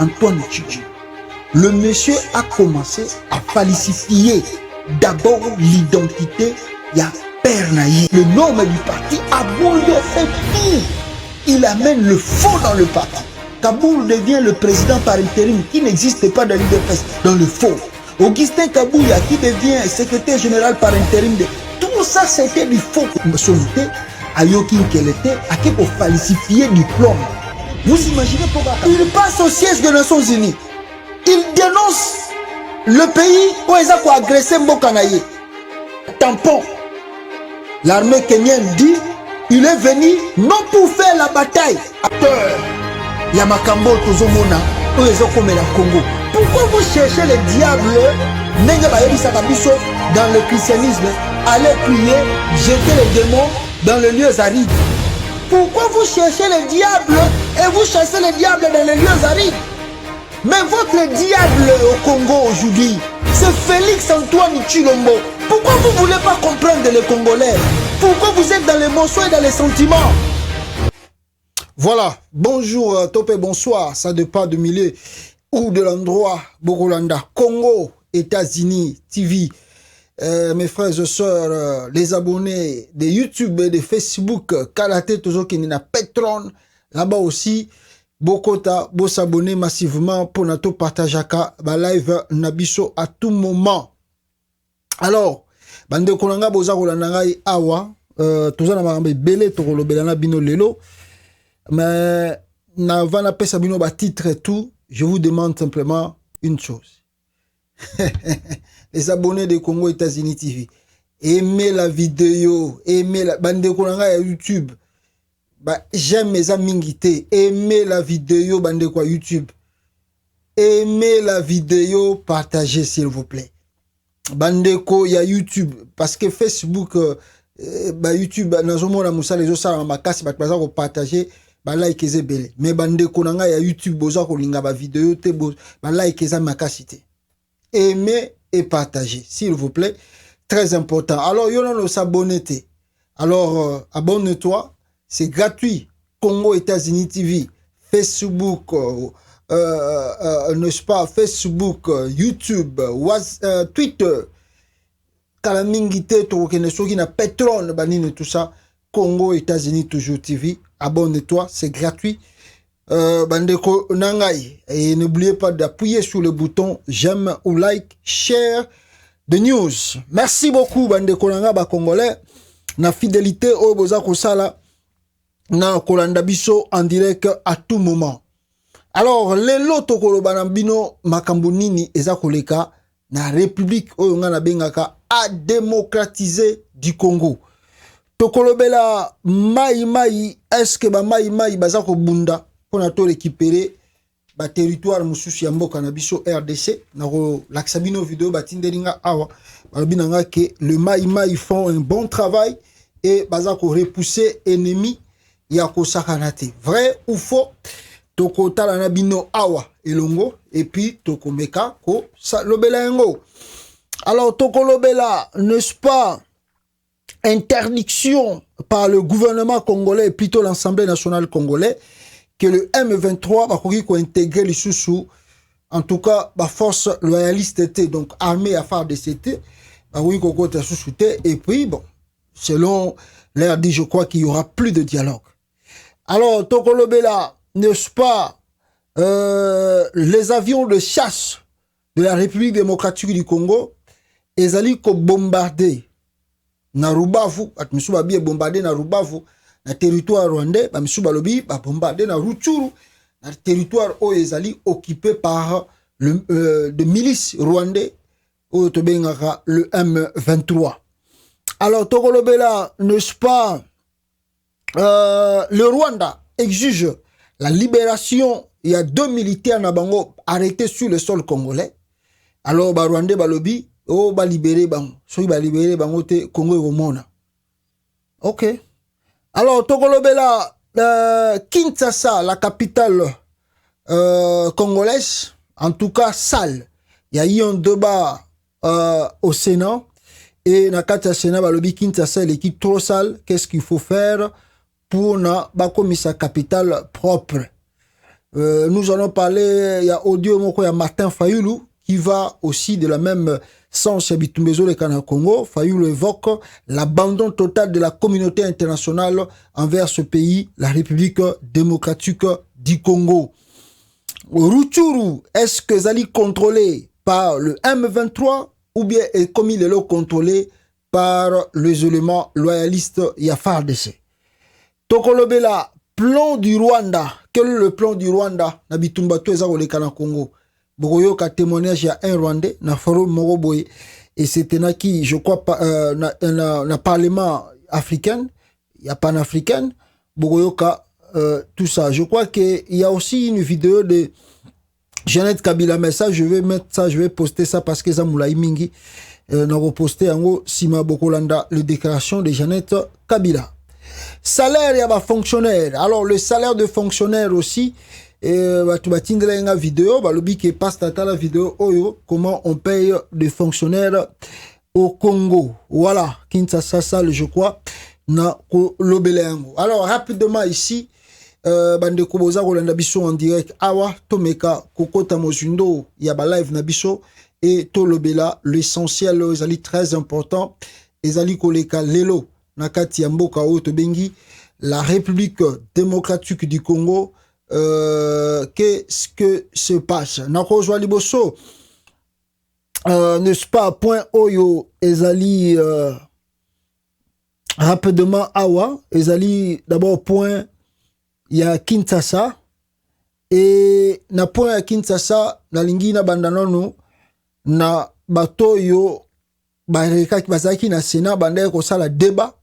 Antoine Tchidji. Le monsieur a commencé à falsifier d'abord l'identité de Père Naïe. Le nom du parti a bouleversé tout. Il amène le faux dans le parti. Kaboul devient le président par intérim qui n'existe pas dans l'UDPS, dans le faux. Augustin Kabouya qui devient secrétaire général par intérim. Tout ça c'était du faux. Solité, Ayokin Kelete, à qui pour falsifier du diplôme. Vous imaginez pourquoi il passe au siège des Nations Unies. Il dénonce le pays où ils ont agressé Mbokanaye. Tampon. L'armée kenyenne dit il est venu non pour faire la bataille. Peur. Yamakambo Tozomona, où ils ont commis la Congo. Pourquoi vous cherchez les diables dans le christianisme? Allez prier, jeter les démons dans les lieux arides. Pourquoi vous cherchez les diables et vous chassez les diables dans les lieux arides? Mais votre diable au Congo aujourd'hui, c'est Félix Antoine Tshilombo. Pourquoi vous ne voulez pas comprendre les Congolais? Pourquoi vous êtes dans l'émotion et dans les sentiments? Voilà, bonjour, topé, bonsoir, ça dépend du milieu ou de l'endroit. Bogolanda, Congo, États-Unis, TV. Mes frères et sœurs, les abonnés de YouTube et de Facebook, Kalaté, toujours qui n'a Petron, là-bas aussi, Bokota, vous s'abonner massivement pour notre partage à live Nabiso à tout moment. Alors, bande konanga boza kolanda awa, toza na marambe belé to kolobelana bino lelo, mais na vana pesa bino ba titre et tout, je vous demande simplement une chose. Les abonnés de Congo États-Unis TV, aimez la vidéo, aimez la bande konanga YouTube. Bah, j'aime mes amis, aimez la vidéo bande quoi YouTube. Aimez la vidéo, partagez s'il vous plaît. Bandeko ya YouTube parce que Facebook bah YouTube nazomo na musala les osala makasi ba baza ko partager ba like ezebele mais bandeko nanga ya YouTube boza ko linga ba vidéo te ba like eza makasi te. Aimez et partagez s'il vous plaît, très important. Alors yo non s'abonner te. Alors abonne-toi, c'est gratuit. Congo États-Unis TV, Facebook n'est-ce pas, Facebook, YouTube, Twitter, Kalamingite, Torokenesoki, na Petron, Banine, tout ça, Congo, États-Unis, toujours TV, abonne-toi, c'est gratuit. Bandeko Nangai, et n'oubliez pas d'appuyer sur le bouton j'aime ou like, share the news. Merci beaucoup, Bandeko Nanga, ba Congolais, na fidélité, au Boza Kosala, na Kolanda Biso en direct à tout moment. Alors, les loto kolobanambino makambunini eza koleka na république oyonga na bengaka a démocratiser du Congo. Tokolobela mai est-ce que ba mai baza ko bunda pona to récupérer ba territoire mususu ya mboka na biso RDC na ko laksabino vidéo batindelinga awa balobinanga que le mai font un bon travail et baza ko repousser ennemi ya ko sakanate. Vrai ou faux? Toko talana bino awa elongo et puis toko meka ko sa lobela yango. Alors toko lobela, n'est-ce pas, interdiction par le gouvernement congolais et plutôt l'Assemblée nationale congolaise que le M23 va ko intégrer les sous en tout cas la force loyaliste était donc armée à faire de CT et puis bon selon l'air dit je crois qu'il y aura plus de dialogue. Alors toko lobela, n'est-ce pas, les avions de chasse de la République démocratique du Congo, ils allaient bombarder na Rubavu, atmisuba bien bombarder na Rubavu, na territoire rwandais, bamisuba lobi, bombarder na Rutshuru, na territoire où ils allaient occupé par de milices rwandais, où le M23. Alors, Togolobela, n'est-ce pas, le Rwanda exige la libération. Il y a 2 militaires nabango arrêtés sur le sol congolais. Alors, ba Rwandais balobi, oh ba libérer bango. So ba libérer bango te Congo Romona. OK. Alors, Togolobela, Kinshasa, la capitale congolaise, en tout cas sale. Il y a eu un débat au Sénat et Nakata Sénat balobi Kinshasa l'équipe trop sale. Qu'est-ce qu'il faut faire pour na ba comme sa capitale propre? Nous allons parler, il y a audio moko, il y a Martin Fayulu qui va aussi de la même sens Bitumbezo le Kana Congo. Fayulu évoque l'abandon total de la communauté internationale envers ce pays, la République démocratique du Congo. Rutshuru, est-ce que Zali contrôlé par le M23 ou bien est comme il est là contrôlé par les éléments loyalistes FARDC? Tokolobela, plan du Rwanda. Quel est le plan du Rwanda? Nabitumbato eza koleka na Congo. Bogoyo ka témoignage ya un Rwandais na Faro Moroboye. Et c'était na qui, je crois, na parlement africain, il y a panafricain, Bogoyo ka tout ça. Je crois qu'il y a aussi une vidéo de Jeannette Kabila, mais ça, je vais mettre ça, je vais poster ça parce que ça moulaï mingi. N'a reposté en haut, Sima Bokolanda, les déclarations de Jeannette Kabila. Salaire, il y a fonctionnaire. Alors, le salaire de fonctionnaire aussi, tu vas tindre une vidéo, le bi qui passe la vidéo, comment on paye des fonctionnaires au Congo. Voilà, Kinshasa, ça, je crois, na l'obelengo. Alors, rapidement ici, bande koboza kolanda biso en direct awa tomeka kokota mozundo ya ba live na biso et to lobela l'essentiel ezali très important ezali koleka lelo na kati ya mboka oyo tobengi la République démocratique du Congo. Qu'est-ce que se passe na kozwa liboso n'est-ce pas point oyo ezali rapidement awa ezali d'abord point il y a Kinshasa et na point ya Kinshasa na lingi na bandanono na bato yo bareka ki bazaki na Sénat banda ko sala débat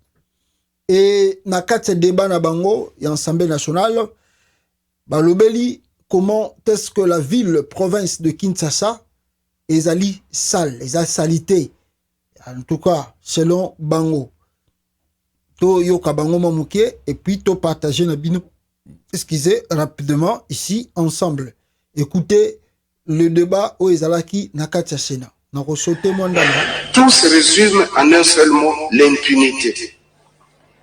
et na kati débat na bango ya Assemblée nationale balobeli comment est-ce que la ville province de Kinshasa ezali sale, ezali salité en tout cas selon bango to yo ka bango mamuke et puis to partager na bino. Excusez rapidement ici ensemble. Écoutez le débat au Ezalaki Nakatia Sena. Tout se résume en un seul mot, l'impunité.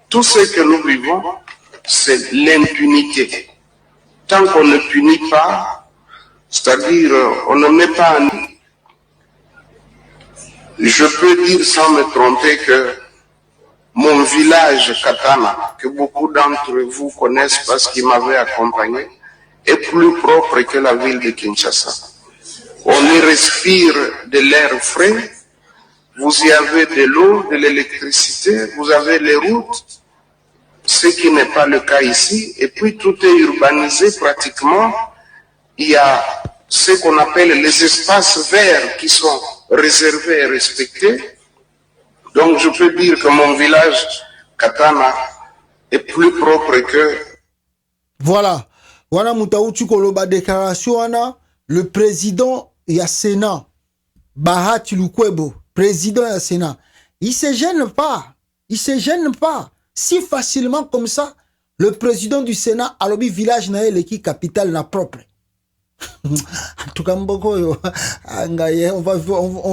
Tout ce que nous vivons, c'est l'impunité. Tant qu'on ne punit pas, c'est-à-dire on ne met pas en... Je peux dire sans me tromper que mon village Katana, que beaucoup d'entre vous connaissent parce qu'ils m'avaient accompagné, est plus propre que la ville de Kinshasa. On y respire de l'air frais, vous y avez de l'eau, de l'électricité, vous avez les routes, ce qui n'est pas le cas ici, et puis tout est urbanisé pratiquement. Il y a ce qu'on appelle les espaces verts qui sont réservés et respectés. Donc je peux dire que mon village, Katana, est plus propre que... Voilà. Voilà Moutaoutu Koloba déclaration, le président ya Sénat, Bahati Lukwebo, président ya Sénat, il se gêne pas. Il se gêne pas. Si facilement comme ça, le président du Sénat, à l'obi village na qui capitale na propre. En tout cas, on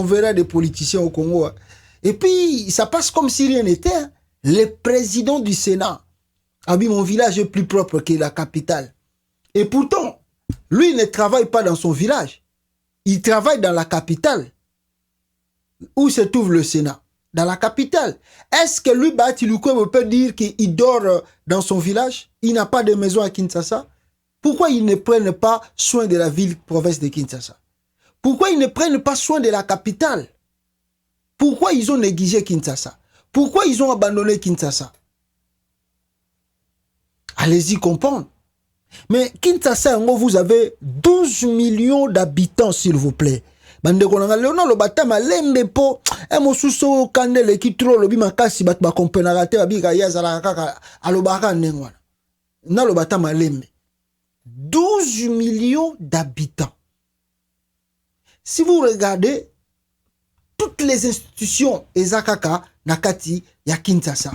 verra des politiciens au Congo. Et puis, ça passe comme si rien n'était. Le président du Sénat a dit mon village est plus propre que la capitale. Et pourtant, lui ne travaille pas dans son village. Il travaille dans la capitale. Où se trouve le Sénat? Dans la capitale. Est-ce que lui, Bahati Lukwebo, peut dire qu'il dort dans son village? Il n'a pas de maison à Kinshasa? Pourquoi ils ne prennent pas soin de la ville-province de Kinshasa? Pourquoi ils ne prennent pas soin de la capitale? Pourquoi ils ont négligé Kinshasa? Pourquoi ils ont abandonné Kinshasa? Allez-y comprendre. Mais Kinshasa, vous avez 12 millions d'habitants, s'il vous plaît. Bande konanga leona lo batama lembe po emosuso kandele ki tro lobi makasi bat ba kompenara te babika yazala kaka alobaka nengwana. Na lo batama lembe. 12 millions d'habitants. Si vous regardez toutes les institutions ezakaka nakati ya Kinshasa.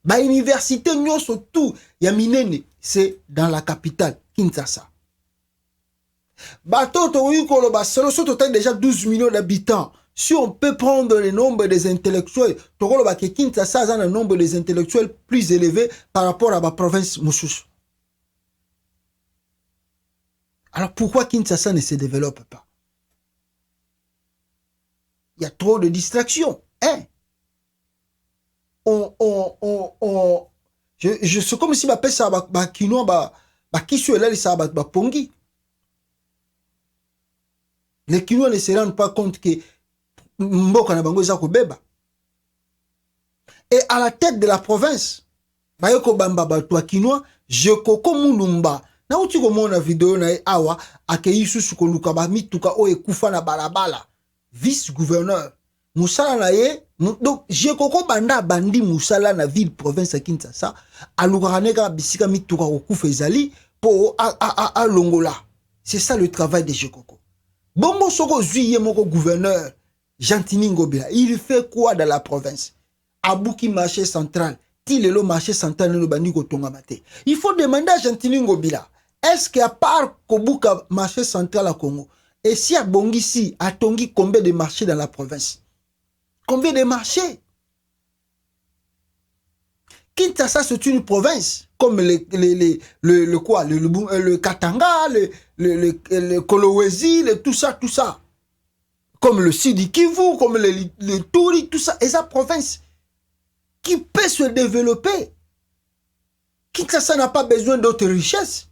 Ba université nyoso tout ya minene c'est dans la capitale Kinshasa. Bato toyikolo ba solo total déjà 12 millions d'habitants. Si on peut prendre le nombre des intellectuels, tokolo ba ke Kinshasa a un nombre des intellectuels plus élevé par rapport à la province Moussous. Alors pourquoi Kinshasa ne se développe pas? Il y a trop de distractions. Hein? C'est comme si m'appelle ça Kinoa qui soit là ça pongi. Les Kinois ne se rendent pas compte que Mboka na bango za ko beba. Et à la tête de la province, bayoko bamba bato Kinois, Jekoko Mulumba. Na uti ko mona vidéo na awa akei susu ko luka ba mituka o ekufa na balabala. Vice-gouverneur Moussala na ye, donc Jekoko banda bandi Moussala na ville province à Kinshasa, alukaraneka bisika mituka okufa ezali po a longola. C'est ça le travail de Jekoko. Bombo soko zuye moko gouverneur Jantini Ngobila, il fait quoi dans la province? Abouki marché central, Tilelo marché central no bandi ko tonga mate. Il faut demander à Jantini Ngobila, est-ce qu'à part Kobuka marché central à Congo, et si à Bongisi a tongi combien de marchés dans la province? Combien de marchés? Kinshasa, c'est une province, comme le Katanga, le Kolwezi, tout ça. Comme le Sidi Kivu, comme le Touri, tout ça. Et sa province qui peut se développer. Kinshasa n'a pas besoin d'autres richesses.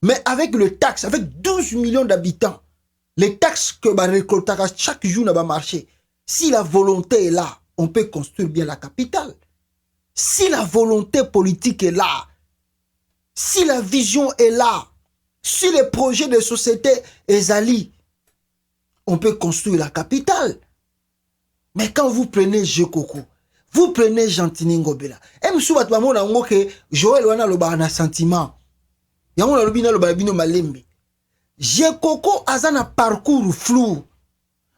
Mais avec le taxe, avec 12 millions d'habitants, les taxes que récoltent chaque jour n'a marché. Si la volonté est là, on peut construire bien la capitale. Si la volonté politique est là, si la vision est là, si les projets de société est ali, on peut construire la capitale. Mais quand vous prenez Jekoko, vous prenez Jantini Ngobila, et monsieur Batmamon a que Joël Wana Loba a un sentiment. Yamon Lobina Loba Bino Malembe. Jekoko a un parcours flou.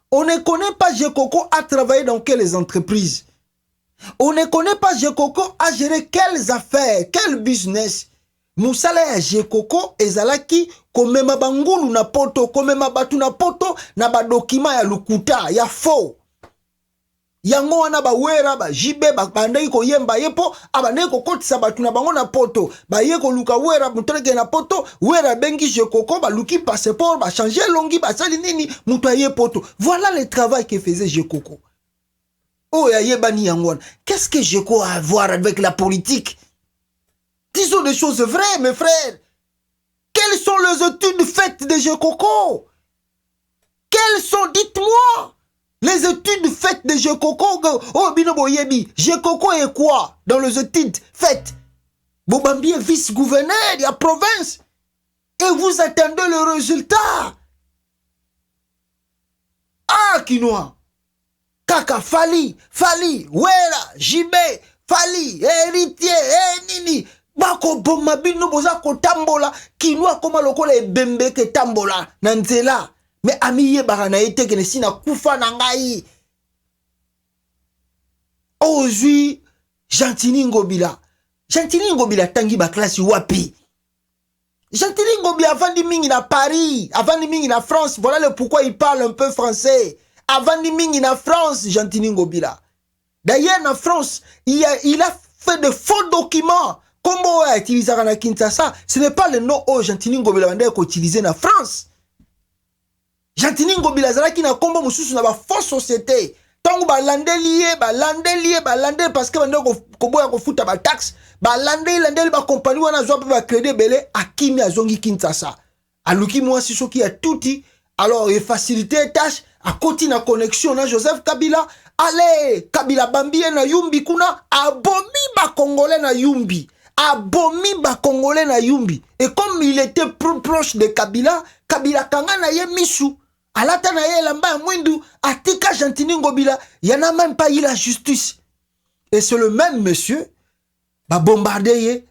On ne connaît pas Jekoko à travailler dans quelles entreprises. On ne connaît pas Jekoko à gérer quelles affaires, quel business. Moussala Jekoko ezalaki komema bangulu na poto, komema batu na poto, na ba dokima ya lukuta, ya faux. Yango wana ba wera ba jibe ba bandai ko yemba yepo abane ko kotisa batu na bango na poto ba ye ko luka wera muteleke na poto wera bengi Jekoko ba luki passeport ba changer longi ba sali nini muto ye poto. Voilà le travail que faisait Jekoko. Oh ya yebani yango. Qu'est-ce que Jekoko a à voir avec la politique? Disons des choses vraies mes frères. Quelles sont les études faites de Jekoko? Quelles sont, dites-moi, les études faites de Jekoko? Oh, Binobo Yebi, Jekoko est quoi dans les études faites? Bobambi est vice-gouverneur de la province. Et vous attendez le résultat. Ah, Kinoa. Kaka, Fali, Wera, Jibé, Fali, héritier, Nini. Bako bomabino boza ko tambola. Kinoa koma lokola ebembe ke tambola. Nanzela. Mais amiye barana ete kene sina kufa nangai. Ozui Jantini Ngobila. Jantini Ngobila tangi ba classe wapi. Jantini Ngobila avandi mingi na Paris, avandi mingi na France. Voilà le pourquoi il parle un peu français. Avandi mingi na France, Jantini Ngobila. D'ailleurs en France, il a fait de faux documents. Comment on a utilisé à Kinshasa? Ce n'est pas le nom au Jantini Ngobila qu'on utilisé en France. Jantini Ngobila zalaki na kombo mususu na ba fausse société. Tango ba landelier parce que bande ko boya ko futa ba taxe, ba landeli ba compagnie wana zo ba crédit belé akimi azongi Kinshasa. Aluki moi si soki a touti, alors il faciliter tâche à côté na connexion na Joseph Kabila. Allez, Kabila Bambi na Yumbi kuna abomi ba congolais na Yumbi. Abomi ba congolais na Yumbi. Et comme il était plus proche de Kabila, Kabila kanga na ye misu. Alata na ye lamba mwindu, atika Jantini Ngobila, il n'y en a même pas eu la justice. Et c'est le même monsieur, bah bombardé,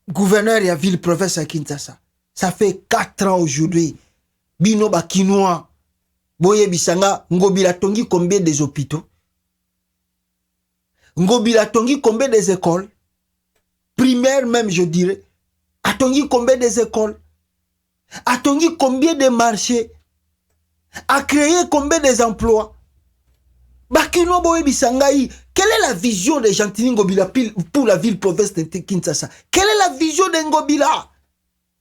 gouverneur de la ville province à Kinshasa. Ça fait 4 ans aujourd'hui. Bino ba Kinoa, Boye Bisanga, Ngobila tongi combien des hôpitaux? Ngobila tongi combien des écoles? Primaire même, je dirais. Atongi combien des écoles? Atongi combien de marchés? A créé combien des emplois? Bakino Boyebi Sangai, quelle est la vision de Jantini Ngobila pour la ville province de Kinshasa? Quelle est la vision de Ngobila.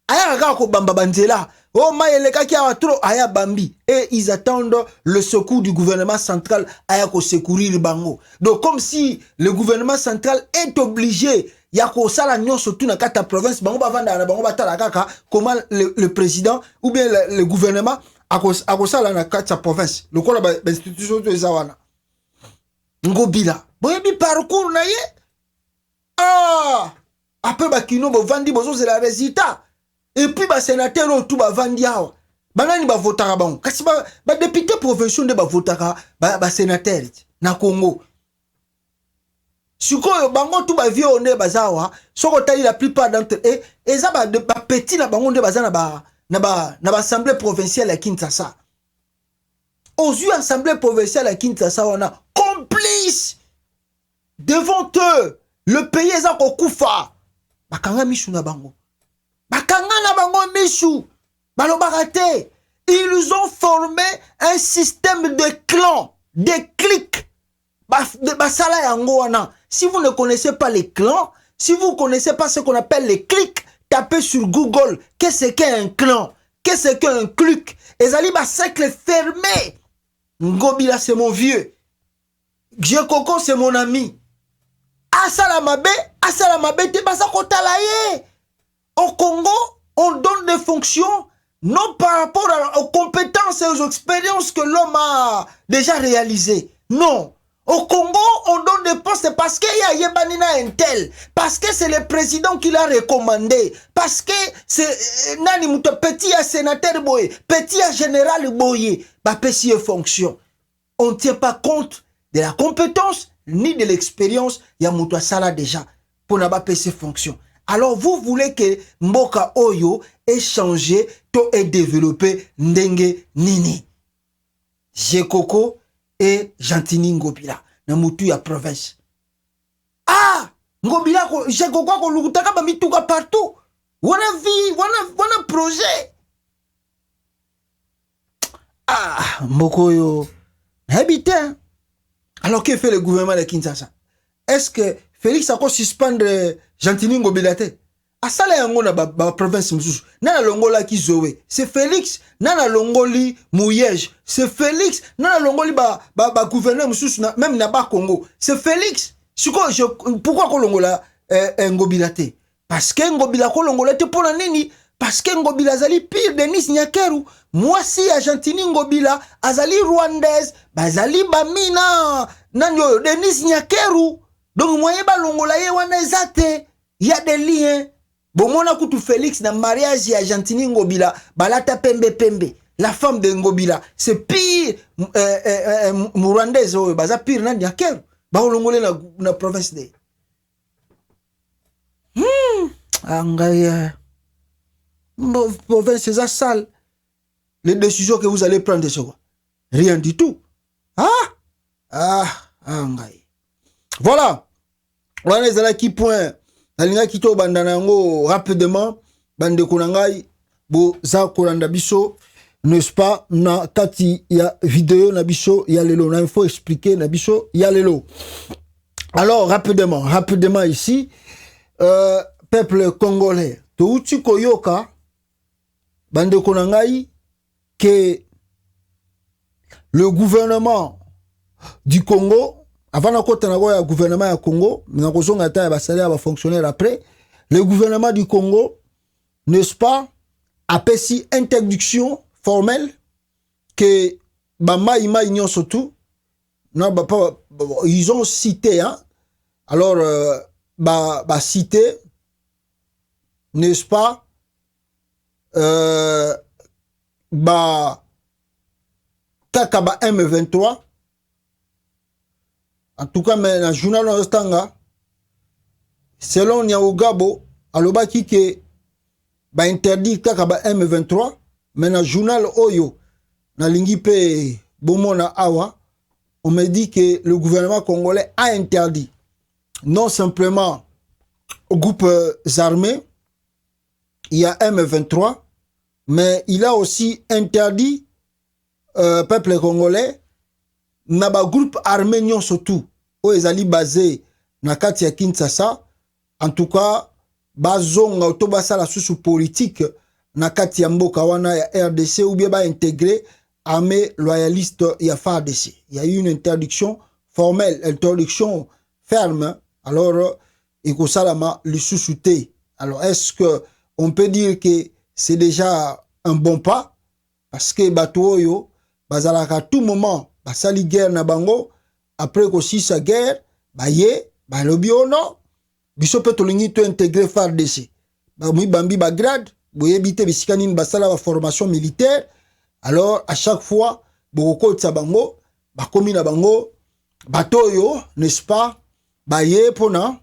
Aya kaka ko bamba banzela. Oh mayeleka ki a trop aya bambi. Et ils attendent le secours du gouvernement central aya ko secourir bango. Donc comme si le gouvernement central est obligé ya ko sala nyon surtout na kata province bango bavanda na bango batala kaka comment le président ou bien le gouvernement a ko sala na kata province. Le ko la institution de zawana. Ngobila. Boyebi parcours na ye. Ah! Après bakino bo vandi bozo c'est le résultat. Et puis ba sénateur tout ba vandi awa. Banani ba votaka bango. Kasi ba député provincial de ba votaka ba sénateur na Congo. Sikoyo bango tout ba vie onde bazawa, soko tali la plupart d'entre eux et ça ba petit na bango de bazana na ba assemblée provinciale à Kinshasa. Aux yeux assemblée provinciale à Kinshasa on a complice devant eux. Le pays est en koufa. Bakanga mishu na bango. Bakanga na bango mishu. Balobarate. Ils ont formé un système de clans, de clics. Basala yango wana. Si vous ne connaissez pas les clans, si vous ne connaissez pas ce qu'on appelle les clics, tapez sur Google. Qu'est-ce qu'un clan? Qu'est-ce qu'un clic? Ezali ba cercle fermé. Ngobila c'est mon vieux. Djekoko c'est mon ami. Asala mabe te basa kotala ye. Au Congo, on donne des fonctions non par rapport aux compétences et aux expériences que l'homme a déjà réalisées. Non. Au Congo, on donne des postes parce qu'il y a Yebanina Intel, parce que c'est le président qui l'a recommandé, parce que c'est Nani Mouto, petit à sénateur Boye, petit à général Boye, bah petit fonction. On ne tient pas compte de la compétence ni de l'expérience, il y a Mouto Sala déjà, pour n'a pas PC fonction. Alors vous voulez que Mboka Oyo ait changé, to ait développé Ndenge Nini. Jekoko et Gentini Ngobila, na Moutou ya province. Ah! Ngobila, Jekoko ko lukutaka ba mituka partout. Wana vie, wana projet. Ah! Mbokoyo, habitant. Alors, que fait le gouvernement de Kinshasa? Est-ce que Félix a suspendre Gentini Ngobila? Asala yango na ba province msusu. Nana longola ki Zoé. C'est Félix. Nana longoli Mouyej. C'est Félix. Nana longoli ba gouverneur msusu même na ba Congo. C'est Félix. Pourquoi ko longola Ngobila te? Parce que Ngobila ko longola te pour nini? Parce que Ngobila azali pire Denis Nyakeru. Moi si Argentini Ngobila azali rwandaise, bazali bamina nanyo Denis Nyakeru. Donc moyen ba longola ye wana ezate. Il y a des liens. Bon mona kutu Félix na mariage ya Argentini Ngobila balata pembe. La femme de Ngobila c'est pire rwandaise baza pire na Nyakeru. Ba longole na province de. Angaya. Province c'est sale. Les décisions que vous allez prendre, c'est quoi? Rien du tout. Voilà. On est à qui point. Nalinga kito bandanango rapidement. Bande konangai. Bo za kolanda biso. N'est-ce pas? Na kati ya vidéo na biso ya lelo. Na info expliquer na biso ya lelo. Alors rapidement ici. Peuple congolais. Touti koyoka. Bande konangai. Que le gouvernement du Congo, avant le gouvernement du Congo, fonctionnaire après, le gouvernement du Congo, n'est-ce pas, a fait une interdiction formelle que surtout, ils ont cité, hein, alors, cité, n'est-ce pas, Kakaba M23 en tout cas mais dans journal Ostanga selon Nyaogabo alobaki que ba interdit Kakaba M23 mais dans journal Oyo na lingi pe bomona awa on me dit que le gouvernement congolais a interdit non simplement aux groupes armés il y a M23 mais il a aussi interdit peuple congolais na ba groupe armé surtout où ils allaient basé na kati ya Kinshasa en tout cas bazonga to basala susu politique na kati ya mboka wana ya RDC ou bien ba intégrer armée loyaliste ya FARDC. Il y a eu une interdiction formelle, interdiction ferme. Alors ikosalama le sous-souté. Alors est-ce que on peut dire que c'est déjà un bon pas parce que batoyo bazalaka tout moment basali guerre na bango après aussi sa guerre baye balobi ono biso pe tolingi to intégrer FARDC ba mi bambi ba grade boye bité bisikani basala ba formation militaire. Alors à chaque fois boko tsa bango bakomi na bango batoyo n'est-ce pas baye pona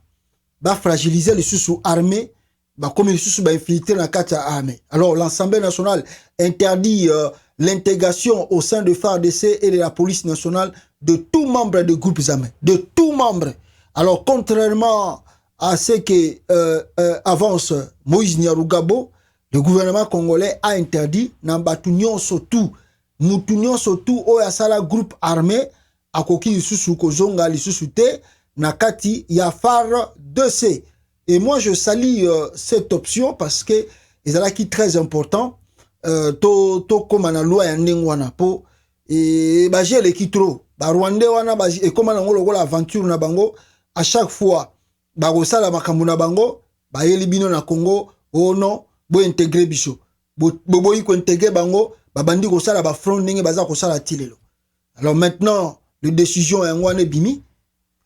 ba fragiliser les sous armées bah comme ils sont infiltrés dans la carte armée. Alors l'Assemblée nationale interdit l'intégration au sein de FARDC et de la police nationale de tout membre des groupes armés, de tout membre. Alors contrairement à ce que avance Moïse Nyarugabo, le gouvernement congolais a interdit n'ambatunion surtout au yasala groupe armé à koki lisusu kozonga lisusu te na kati ya FARDC. Et moi, je salue cette option parce que c'est très important. To comme na loi ya ndengwana po et ba j'ai l'équitro ba Rwandais wana ba et comme na ngolo aventure na bango à chaque fois ba kosala makambo na bango ba yeli bino na Congo oh non bo intégrer biso bo ko intégrer bango ba bandi kosala ba front ndenge baza kosala tilelo. Alors maintenant les décisions ya ngwana bimi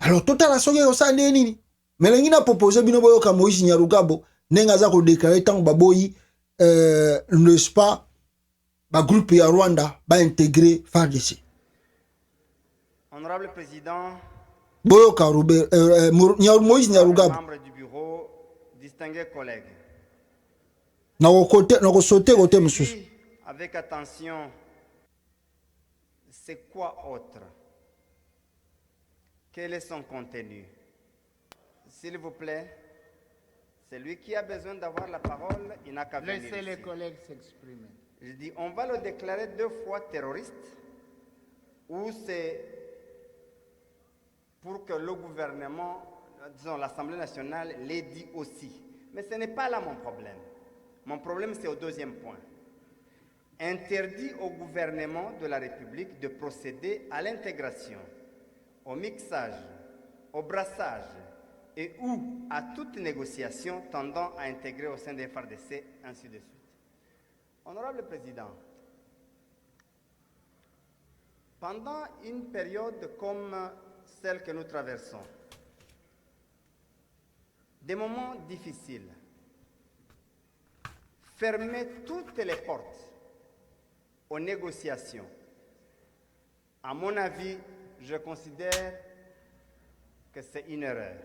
alors total la soki kosala nini. Mais l'ingé n'a proposé bino boyo ka Moïse Nyarugabo nenga za ko déclarer tant baboyi n'est-ce pas ba groupe ya Rwanda ba intégrer FARDC. Honorable Président, boyo ka Robert Moïse Nyarugabo, membres du bureau, distingués collègues. Na ko sauter côté monsieur. Avec attention, c'est quoi autre? Quel est son contenu? S'il vous plaît, celui qui a besoin d'avoir la parole, il n'a qu'à venir. Laissez les ici. collègues s'exprimer. Je dis, on va le déclarer 2 fois terroriste, ou c'est pour que le gouvernement, disons l'Assemblée nationale, l'ait dit aussi. Mais ce n'est pas là mon problème. Mon problème, c'est au 2e point. Interdit au gouvernement de la République de procéder à l'intégration, au mixage, au brassage, et ou à toute négociation tendant à intégrer au sein des FARDC, ainsi de suite. Honorable Président, pendant une période comme celle que nous traversons, des moments difficiles, fermer toutes les portes aux négociations, à mon avis, je considère que c'est une erreur.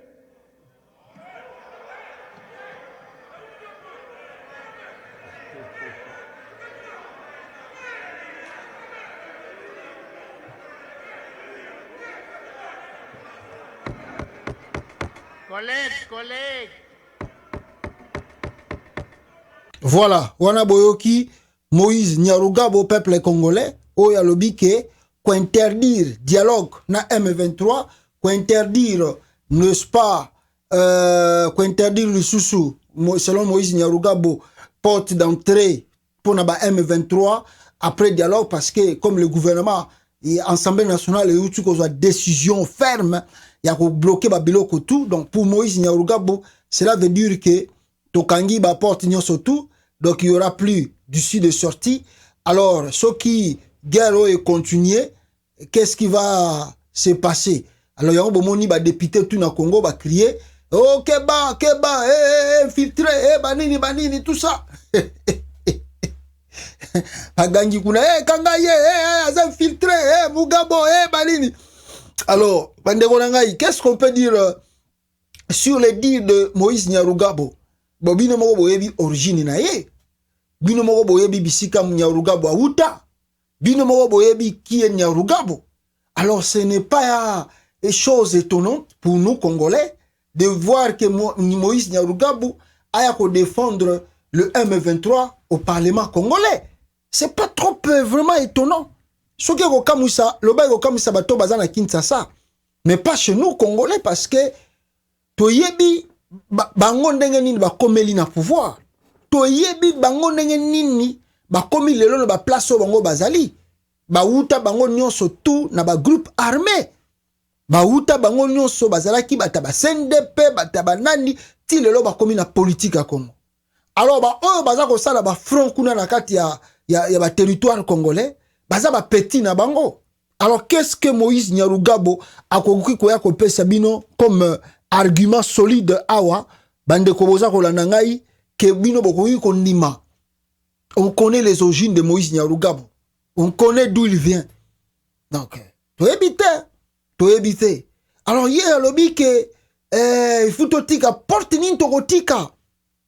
Collègues. Voilà, wana boyoki Moïse Nyarugabo peuple congolais oya lobi ke ko interdire dialogue na M23, ko interdire n'est-ce pas ko interdire le sous selon Moïse Nyarugabo porte d'entrée pour na ba M23 après dialogue parce que comme le gouvernement et Assemblée nationale et outu ko décision ferme il y a bloqué Babiloko tout. Donc pour Moïse Nyarugabo, cela veut dire que Tokangi ba porte tout. Donc il n'y aura plus d'issue de sortie. Alors ceux qui guerre est continuer, qu'est-ce qui va se passer? Alors il y a un bomoni ba député tout na Congo ba crier oh Keba infiltré banini tout ça. Pagangi kuna Kangaye aza infiltré Mugabo banini. Alors, qu'est-ce qu'on peut dire sur les dires de Moïse Nyarugabo? Bino moko boyebi origine na ye. Bino moko boyebi bisika Nyarugabo auta. Bino moko boyebi qui est Nyarugabo. Alors, ce n'est pas une chose étonnante pour nous Congolais de voir que Moïse Nyarugabo a défendre le M23 au Parlement congolais. C'est pas trop vraiment étonnant. Soki ko kamusa loba ko kamusa bato bazana Kinshasa mais pas chez nous Congolais parce que toyebi bango ndenge nini bakomeli na pouvoir toyebi bango ndenge nini bakomi lelo na ba place bango bazali bauta bango nyonso tout na ba groupe armé bauta bango nyonso bazalaki bata ba CNDP bata banani ti lelo bakomi na politique ya Congo. Alors oyo baza ko sala ba front kuna na kati ya ba territoire congolais baza ba petit na bango. Alors qu'est-ce que Moïse Nyarugabo akoki koya ko pesa bino comme argument solide awa bande ko boza ko landa ngai ke bino bokoki ko ndima. On connaît les origines de Moïse Nyarugabo. On connaît d'où il vient. Donc to éviter. Alors hier lobby que il faut totika porte ni tokotika.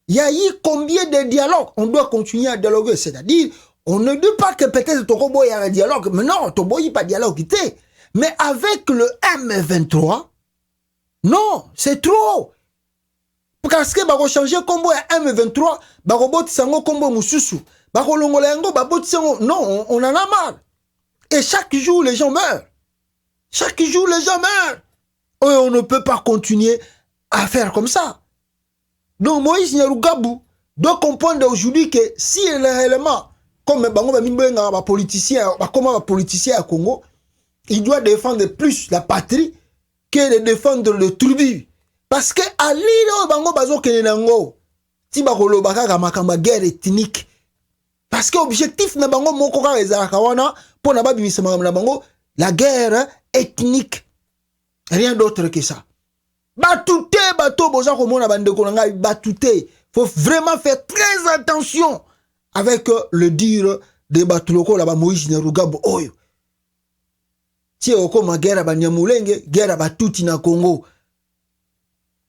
Il y a eu combien de dialogues? On doit continuer à dialoguer, c'est-à-dire on ne dit pas que peut-être Tokobo y a un dialogue, mais non, Tokobo y a pas de dialogue. Mais avec le M23, non, c'est trop. Parce que bako changer combo à M23, bako boti sango combo mususu, bako longolengo baboti sango, non, on en a marre. Et chaque jour les gens meurent. Chaque jour les gens meurent. Et on ne peut pas continuer à faire comme ça. Donc Moïse Nyarugabo doit comprendre aujourd'hui que si réellement comme un politicien à Congo, il doit défendre plus la patrie que de défendre le tribu. Parce que à l'île bango bazo kenenango ti bakolo bakaka makamba guerre ethnique. Parce que objectif na bango moko ka ezalaka wana pour na babimisa na bango la guerre ethnique. Rien d'autre que ça. Batouté bato boza komona bande ko nga batouté. Faut vraiment faire très attention avec le dire de batuloko là ba Moïse Nyarugabo oyo. Ti okoma guerre ba Nyamulenge, guerre ba tuti na Congo.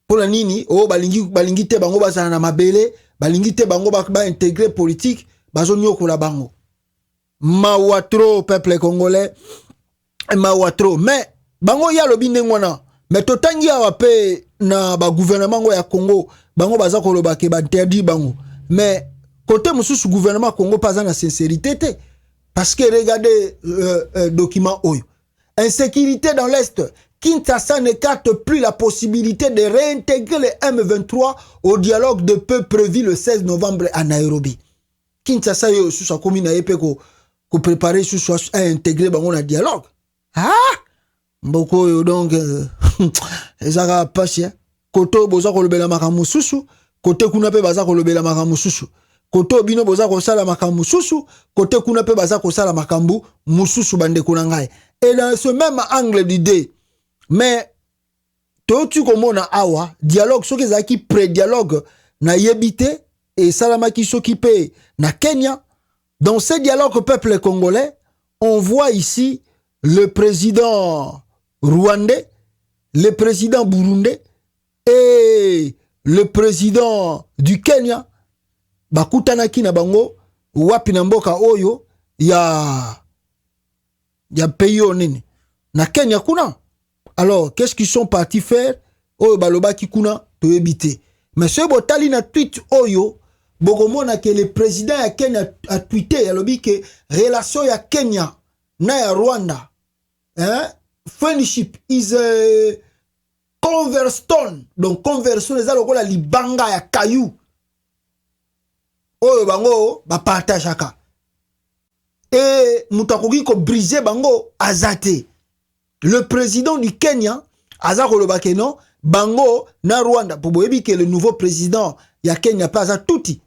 Pour la nini o balingi te bango bazana na mabele, balingi te bango ba intégrer politique, bazo nyoko la bango. Mawatro peuple congolais, mawatro mais bango ya lobi ndengwana. Mais totangi awa pe na ba gouvernement ya Congo, bango baza koloba ke ba interdit bango. Mais côté mususu gouvernement Congo pas na sincérité te. Parce que regardez document oyo. Insécurité dans l'Est. Kinshasa n'écarte plus la possibilité de réintégrer les M23 au dialogue de paix prévu le 16 novembre à Nairobi. Kinshasa yo sous sa commune na epé ko préparer sous à intégrer bango na dialogue. Ah! Mboko yo donc ezaka pasi koto boza ko lobela makamu susu kote kuna pe baza ko lobela makamu susu koto bino boza ko sala makamu susu kote kuna pe baza ko sala makambu mususu bande kuna ngai. Et dans ce même angle d'idée mais to tu komona awa dialogue soki ezaki pré-dialogue na yebité et salamaki soki pe na Kenya. Dans ce dialogue peuple congolais on voit ici le président rwandais, le président burundais et le président du Kenya bakutanaki na bango wapi na mboka oyo ya pays onene na Kenya kuna. Alors qu'est-ce qu'ils sont partis faire? Oyo balobaki kuna to ebité. Mais ce botali na tweet oyo bokomona que le président ya Kenya a tweeté alobi que relation ya Kenya na ya Rwanda friendship is a converstone. Donc conversion eza lokola libanga ya kayu oyo bango ba partagaka et mutakoki ko briser bango azate. Le président du Kenya azako lobake non bango na Rwanda pour boyebi que le nouveau président ya Kenya pas à touti.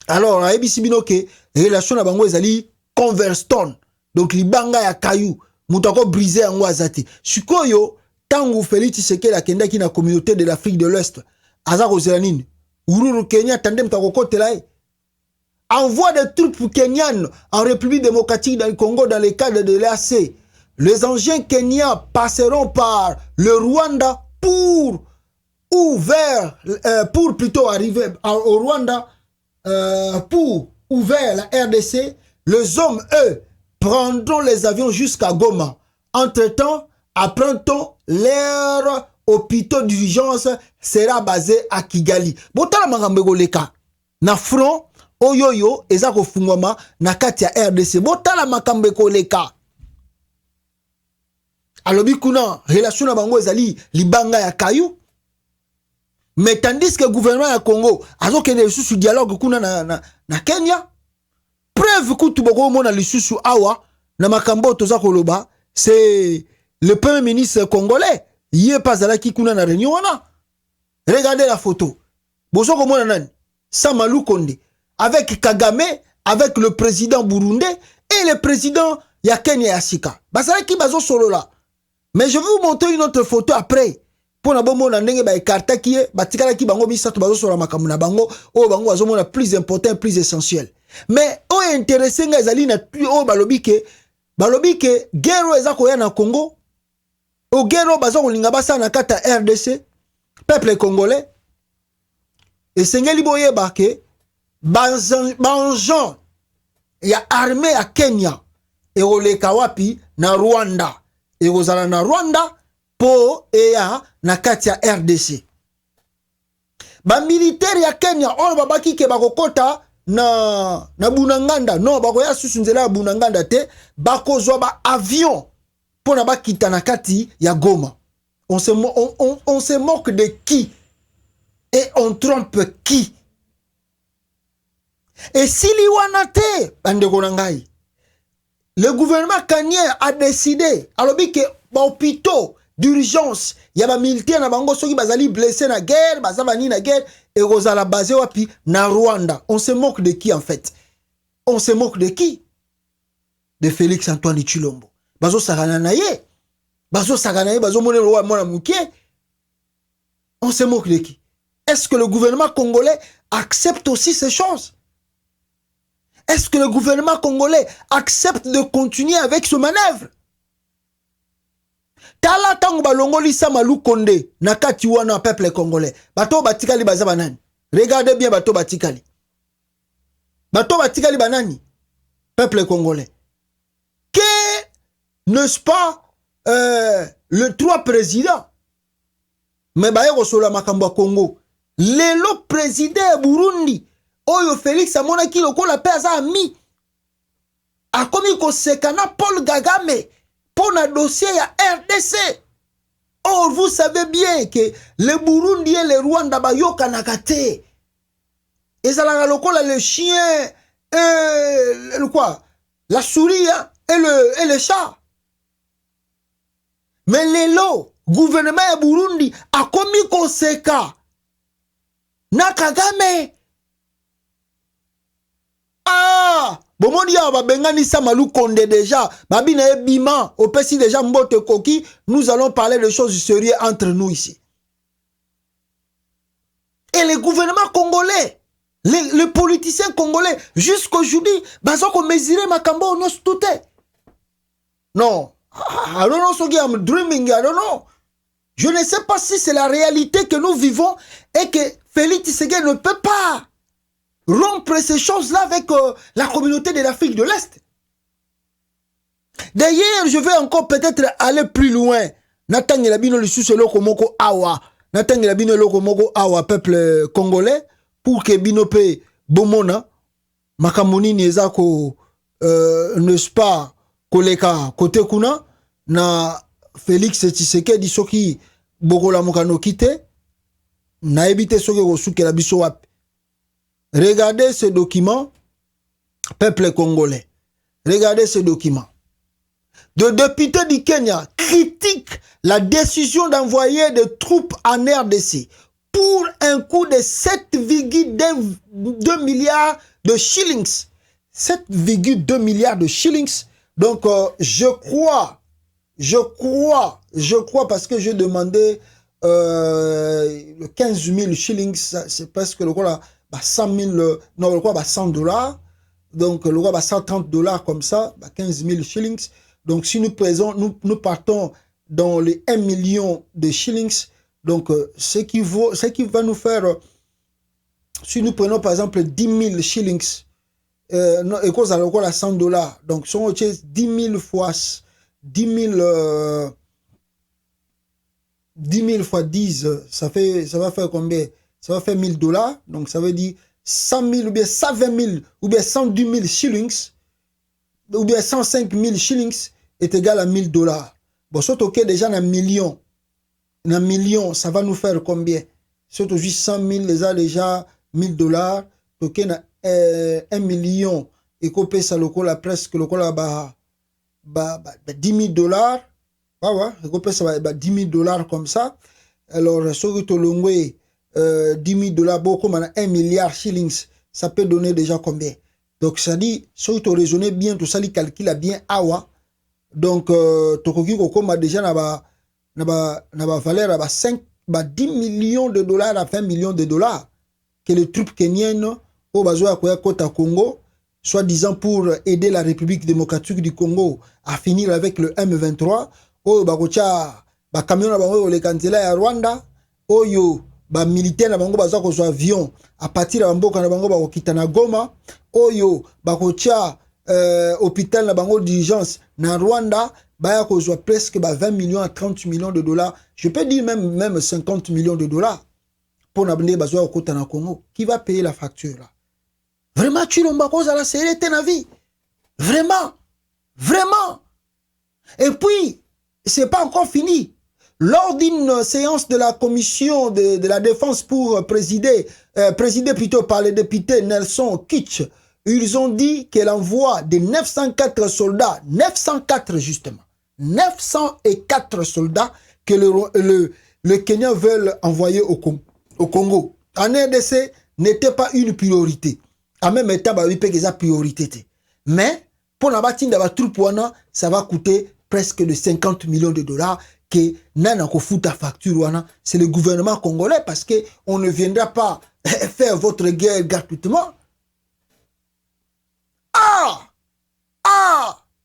Alors ayebi sibino ke relation na bango ezali converstone. Donc libanga ya kayu mutako briser yango azate. Sikoyo tangu Félix Tshisekedi akenda ki na communauté de l'Afrique de l'Ouest azako zelanine Uhuru Kenya tande mutako kotela envoie des troupes kenyanes en République démocratique dans le Congo dans le cadre de l'AC. Les engins kenyans passeront par le Rwanda pour plutôt arriver au Rwanda pour ouvrir la RDC. Les hommes, eux, prendront les avions jusqu'à Goma. Entre-temps, apprend-on, leur hôpital d'urgence sera basé à Kigali. Botala makambo leka na front oyoyo ezako fungwama na kati ya RDC. Botala makambo leka. Alobi kuna relation na bango ezali libanga ya kayu. Mais tandis que le gouvernement du Congo a des sous dialogue na Kenya, preuve que tout le monde a sous awa na makambo toza koloba, c'est le premier ministre congolais. Il est pas à qui kuna na réunion wana. Regardez la photo. Bozo komona nani? Samalou Konde avec Kagame, avec le président burundais et le président ya Kenya Yasika. Basala ki bazo solo là. Mais je vais vous montrer une autre photo après. Pour na bomo na ndenge ba écarta ki batikala ki bango bisato bazo solo makamu na bango o bango bazo mona plus important, plus essentiel. Mais o intéressé nga ezali na o balobi ke guerre eza koya na Congo. O guerre bazo kolinga basa na kata RDC, peuple congolais. Et sengeli boyeba ke banjan ya armée ya Kenya et oleka wapi na Rwanda. Et ozala na Rwanda po eya na kati ya RDC. Ba militaire ya Kenya on babaki ke bakokota na Bunanganda. Non, bakoya susu nzela ya Bunanganda te, bakozwa ba avion po na bakita na kati ya Goma. On se moque de qui? Et on trompe qui? Et si liwanate bandeko na ngai, le gouvernement kenyan a décidé alors que hôpitaux d'urgence ya ba militaire na bango soki bazali blessé na guerre, bazabani na guerre et rozala basé wapi na Rwanda. On se moque de qui en fait? On se moque de qui? De Félix Antoine Tshilombo. Bazo sagana na ye. Bazo sagana ye, bazo mone roi mona mukie. On se moque de qui? Est-ce que le gouvernement congolais accepte aussi ces choses? Est-ce que le gouvernement congolais accepte de continuer avec ce manœuvre? Tala tango balongoli Samalou Konde nakati wana peuple congolais. Bato batikali baza banani? Regardez bien bato batikali. Bato batikali banani? Peuple congolais. Que n'est-ce pas le 3 présidents? Mais baye kosola makambo Congo. Lelo président Burundi Oyo Félix amonaki lokola pe aza ami. Akomi kosekana Paul Kagame pour na dossier ya RDC. Or vous savez bien que le Burundi et le Rwanda bayoka nakate. Ezalaka lokola le chien et le quoi? La souris hein, et le chat. Mais lelo gouvernement ya Burundi akomi koseka na Kagame. Ah, bomoni ya babengani Samalou Konde déjà, babina ebima, opesi déjà mbote koki, nous allons parler de choses sérieuses entre nous ici. Et le gouvernement congolais, les politiciens congolais, jusqu'aujourd'hui, bazoko mesurer makambo no stute. Non, I don't know so I'm dreaming, I don't know. Je ne sais pas si c'est la réalité que nous vivons et que Félix Tshisekedi ne peut pas rompre ces choses-là avec la communauté de l'Afrique de l'Est. D'ailleurs, je vais encore peut-être aller plus loin. Natangela bino lisusu loko moko awa. Natangela bino loko moko awa peuple congolais pour que bino pe bomona makamoni neza ko n'est-ce pas koleka kote kuna na Félix Tshisekedi soki bokola mokano kite na ebite soki kosukela biso wapi. Regardez ce document, peuple congolais. Regardez ce document. De députés du Kenya critiquent la décision d'envoyer des troupes en RDC pour un coût de 7,2 milliards de shillings. 7,2 milliards de shillings. Donc, je crois, parce que j'ai demandé 15 000 shillings, c'est presque le quoi 100 000, non, le quoi, $100. Donc, le quoi, $130 comme ça, 15 000 shillings. Donc, si nous partons dans les 1 million de shillings, donc, ce qui va nous faire, si nous prenons par exemple 10 000 shillings, et cause à le quoi, $100. Donc, si on utilise 10 000 fois 10 000 fois 10, ça va faire combien? Ça va faire $1000, donc ça veut dire 100 000 ou bien 120 000 ou bien 110 000 shillings ou bien 105 000 shillings est égal à $1000. Bon, sauf que déjà un million, ça va nous faire combien? c'est aujourd'hui 100 000, les a déjà 1000 dollars, token a 1 million, et qu'on paye ça le presque le là 10 000 dollars, et qu'on paye ça 10 000 dollars comme ça. Alors, sur le 10 000 dollars, beaucoup, 1 milliard shillings, ça peut donner déjà combien? Donc, ça dit, si tu raisonnes bien, tout ça, il calcule bien, awa. Donc, tu as déjà na valeur à 10 millions de dollars à 20 millions de dollars que les troupes kenyennes au besoin à Kota Congo, soi-disant pour aider la République démocratique du Congo à finir avec le M23, au bakocha ba camion na bango le kantela ya Rwanda, oyo ba militaire na bango baza ko avion à partir ya mboka na bango ba kokita na Goma, oyo bakocha hôpital na bango d'urgence na Rwanda, baya ko presque 20 millions à 30 millions de dollars, je peux dire même 50 millions de dollars pour n'abonder besoin au côté na Congo. Qui va payer la facture là? Vraiment, tu l'as cause à la série de vie. Vraiment. Et puis, c'est pas encore fini. Lors d'une séance de la commission de la défense pour présidée plutôt par le député Nelson Kitch, ils ont dit que l'envoi de 904 soldats, 904 justement, 904 soldats que le Kenya veulent envoyer au Congo, en RDC, n'était pas une priorité. En même temps, il y a une priorité. Mais, pour la bâtine de la troupe, ça va coûter presque de 50 millions de dollars que nana ko fouta facture. C'est le gouvernement congolais parce qu'on ne viendra pas faire votre guerre gratuitement.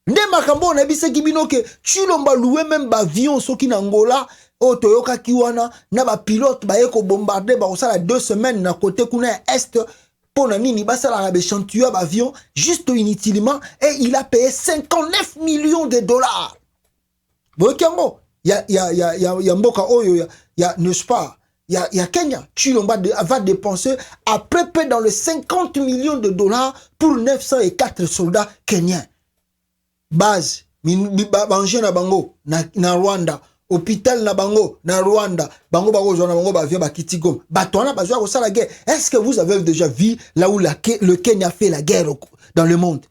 Nde makambo na bise kibino ke chilomba loué même ba avion soki na Angola o toyoka kiwana na ba pilote ba yeko bombarder ba osala 2 semaines na côté kuna est pour na nini ba sala ba chantier ba avion juste inutilement et il a payé 59 millions de dollars. Bokango ya mboka oyo ya n'est-ce pas ya Kenya Chilomba va dépenser à peu près dans les 50 millions de dollars pour 904 soldats kenyans. Base, banje na bango na Rwanda, hôpital na bango na Rwanda, bango na bango ba vient ba Kitigom. Batona ba ko la guerre. Est-ce que vous avez déjà vu là où le Kenya fait la guerre dans le monde?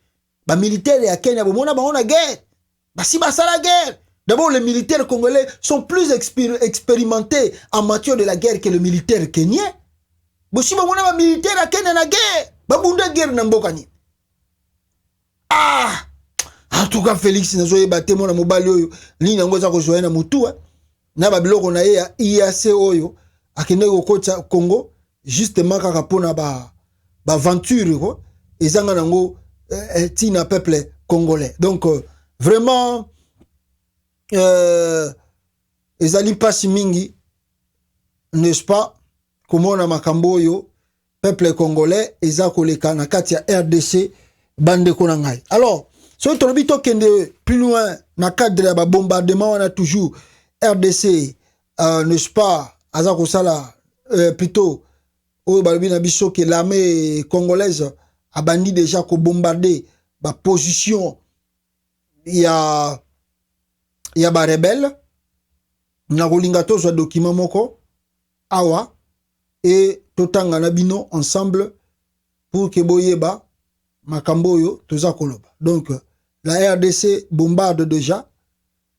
Ba militaire ya Kenya bo mona bango na guerre. Ba si ba la guerre. D'abord, les militaires congolais sont plus expérimentés en matière de la guerre que les militaires kenyans. Bo si ba mona ba militaire ya Kenya na guerre, ba bunda guerre na mboka ni. En tout cas, Félix nazoye bate mona mobali oyo ni nango za ko joina mutu na ba biloko na ye ya IAC oyo akende ko kocha Congo justement kaka pona ba aventure ko ezanga nango tina peuple congolais. Donc vraiment ezali pasi mingi, n'est-ce pas, comment na makambo oyo peuple congolais eza koleka na kati ya RDC bande ko na ngai. Alors si on est plus loin, dans le cadre de bombardement, on a toujours RDC, n'est-ce pas, plutôt, que l'armée congolaise a bandit déjà qu'on bombardé la position, il y a des rebelles, na rolingato soit document moko, awa, et totanga nabino ensemble pour que boyeba, makamboyo, toza koloba. Donc, la RDC bombarde déjà,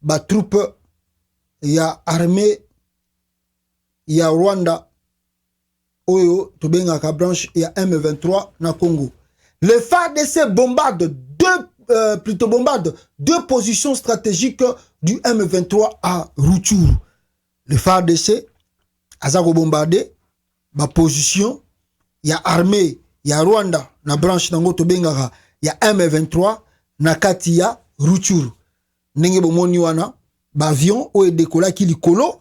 ba troupe, il y a armée, il y a Rwanda, oyo, tobenga ka branche, il y a M23 na Congo. Le FARDC bombarde deux positions stratégiques du M23 à Rutshuru. Le FARDC, azako bombardé, ba position, il y a armée, il y a Rwanda, na branche nango tobenga il y a M23, na kati ya Rutshuru. Ndenge bomoni wana, ba avion o dekola ki likolo,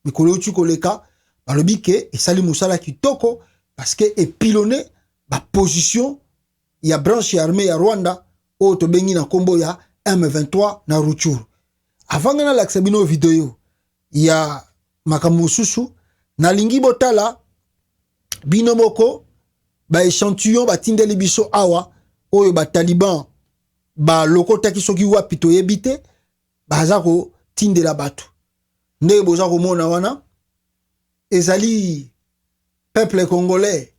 mikolo tu koleka, ba lobi ke esali musala kitoko parce que e pilonné ba position ya branche armée ya Rwanda o to bengi na kombo ya M23 na Rutshuru. Avant na laksa bino video ya makamususu na lingi botala bino moko ba échantillon ba tindeli biso awa oyo ba taliban ba lokota ki soki wapi to yebite baza ko tindela bato nde boza ko mona wana ezali peuple congolais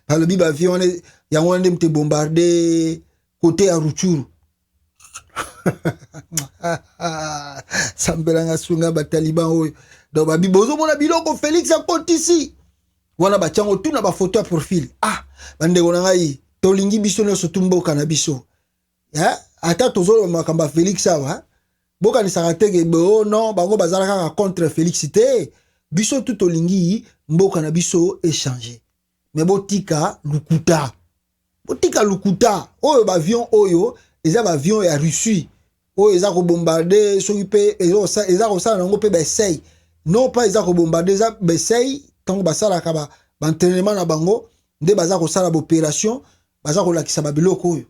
balobi bavion yango nde mte bombardé côté ya Ruchuru sambelanga sunga bataliban oyo donc babi bozo mona biloko Félix akotisi wana bachango tuna ba photo ya profil bandeko na ngai tolingi biso nyonso tumboka na biso ata tozolo makamba Félix awa boka ni saratege bo non bango bazala kaka contre Félix te biso tout tolingi mboka na biso échanger mais botika lukuta oyo bavion oyo eza bavion ya Russie oyo eza ko bombarder soki pe eza ko sala nango pe basay non pas eza ko bombarder eza basay tango basala ka ba entraînement na bango nde baza ko sala opération baza ko lakisa ba biloko oyo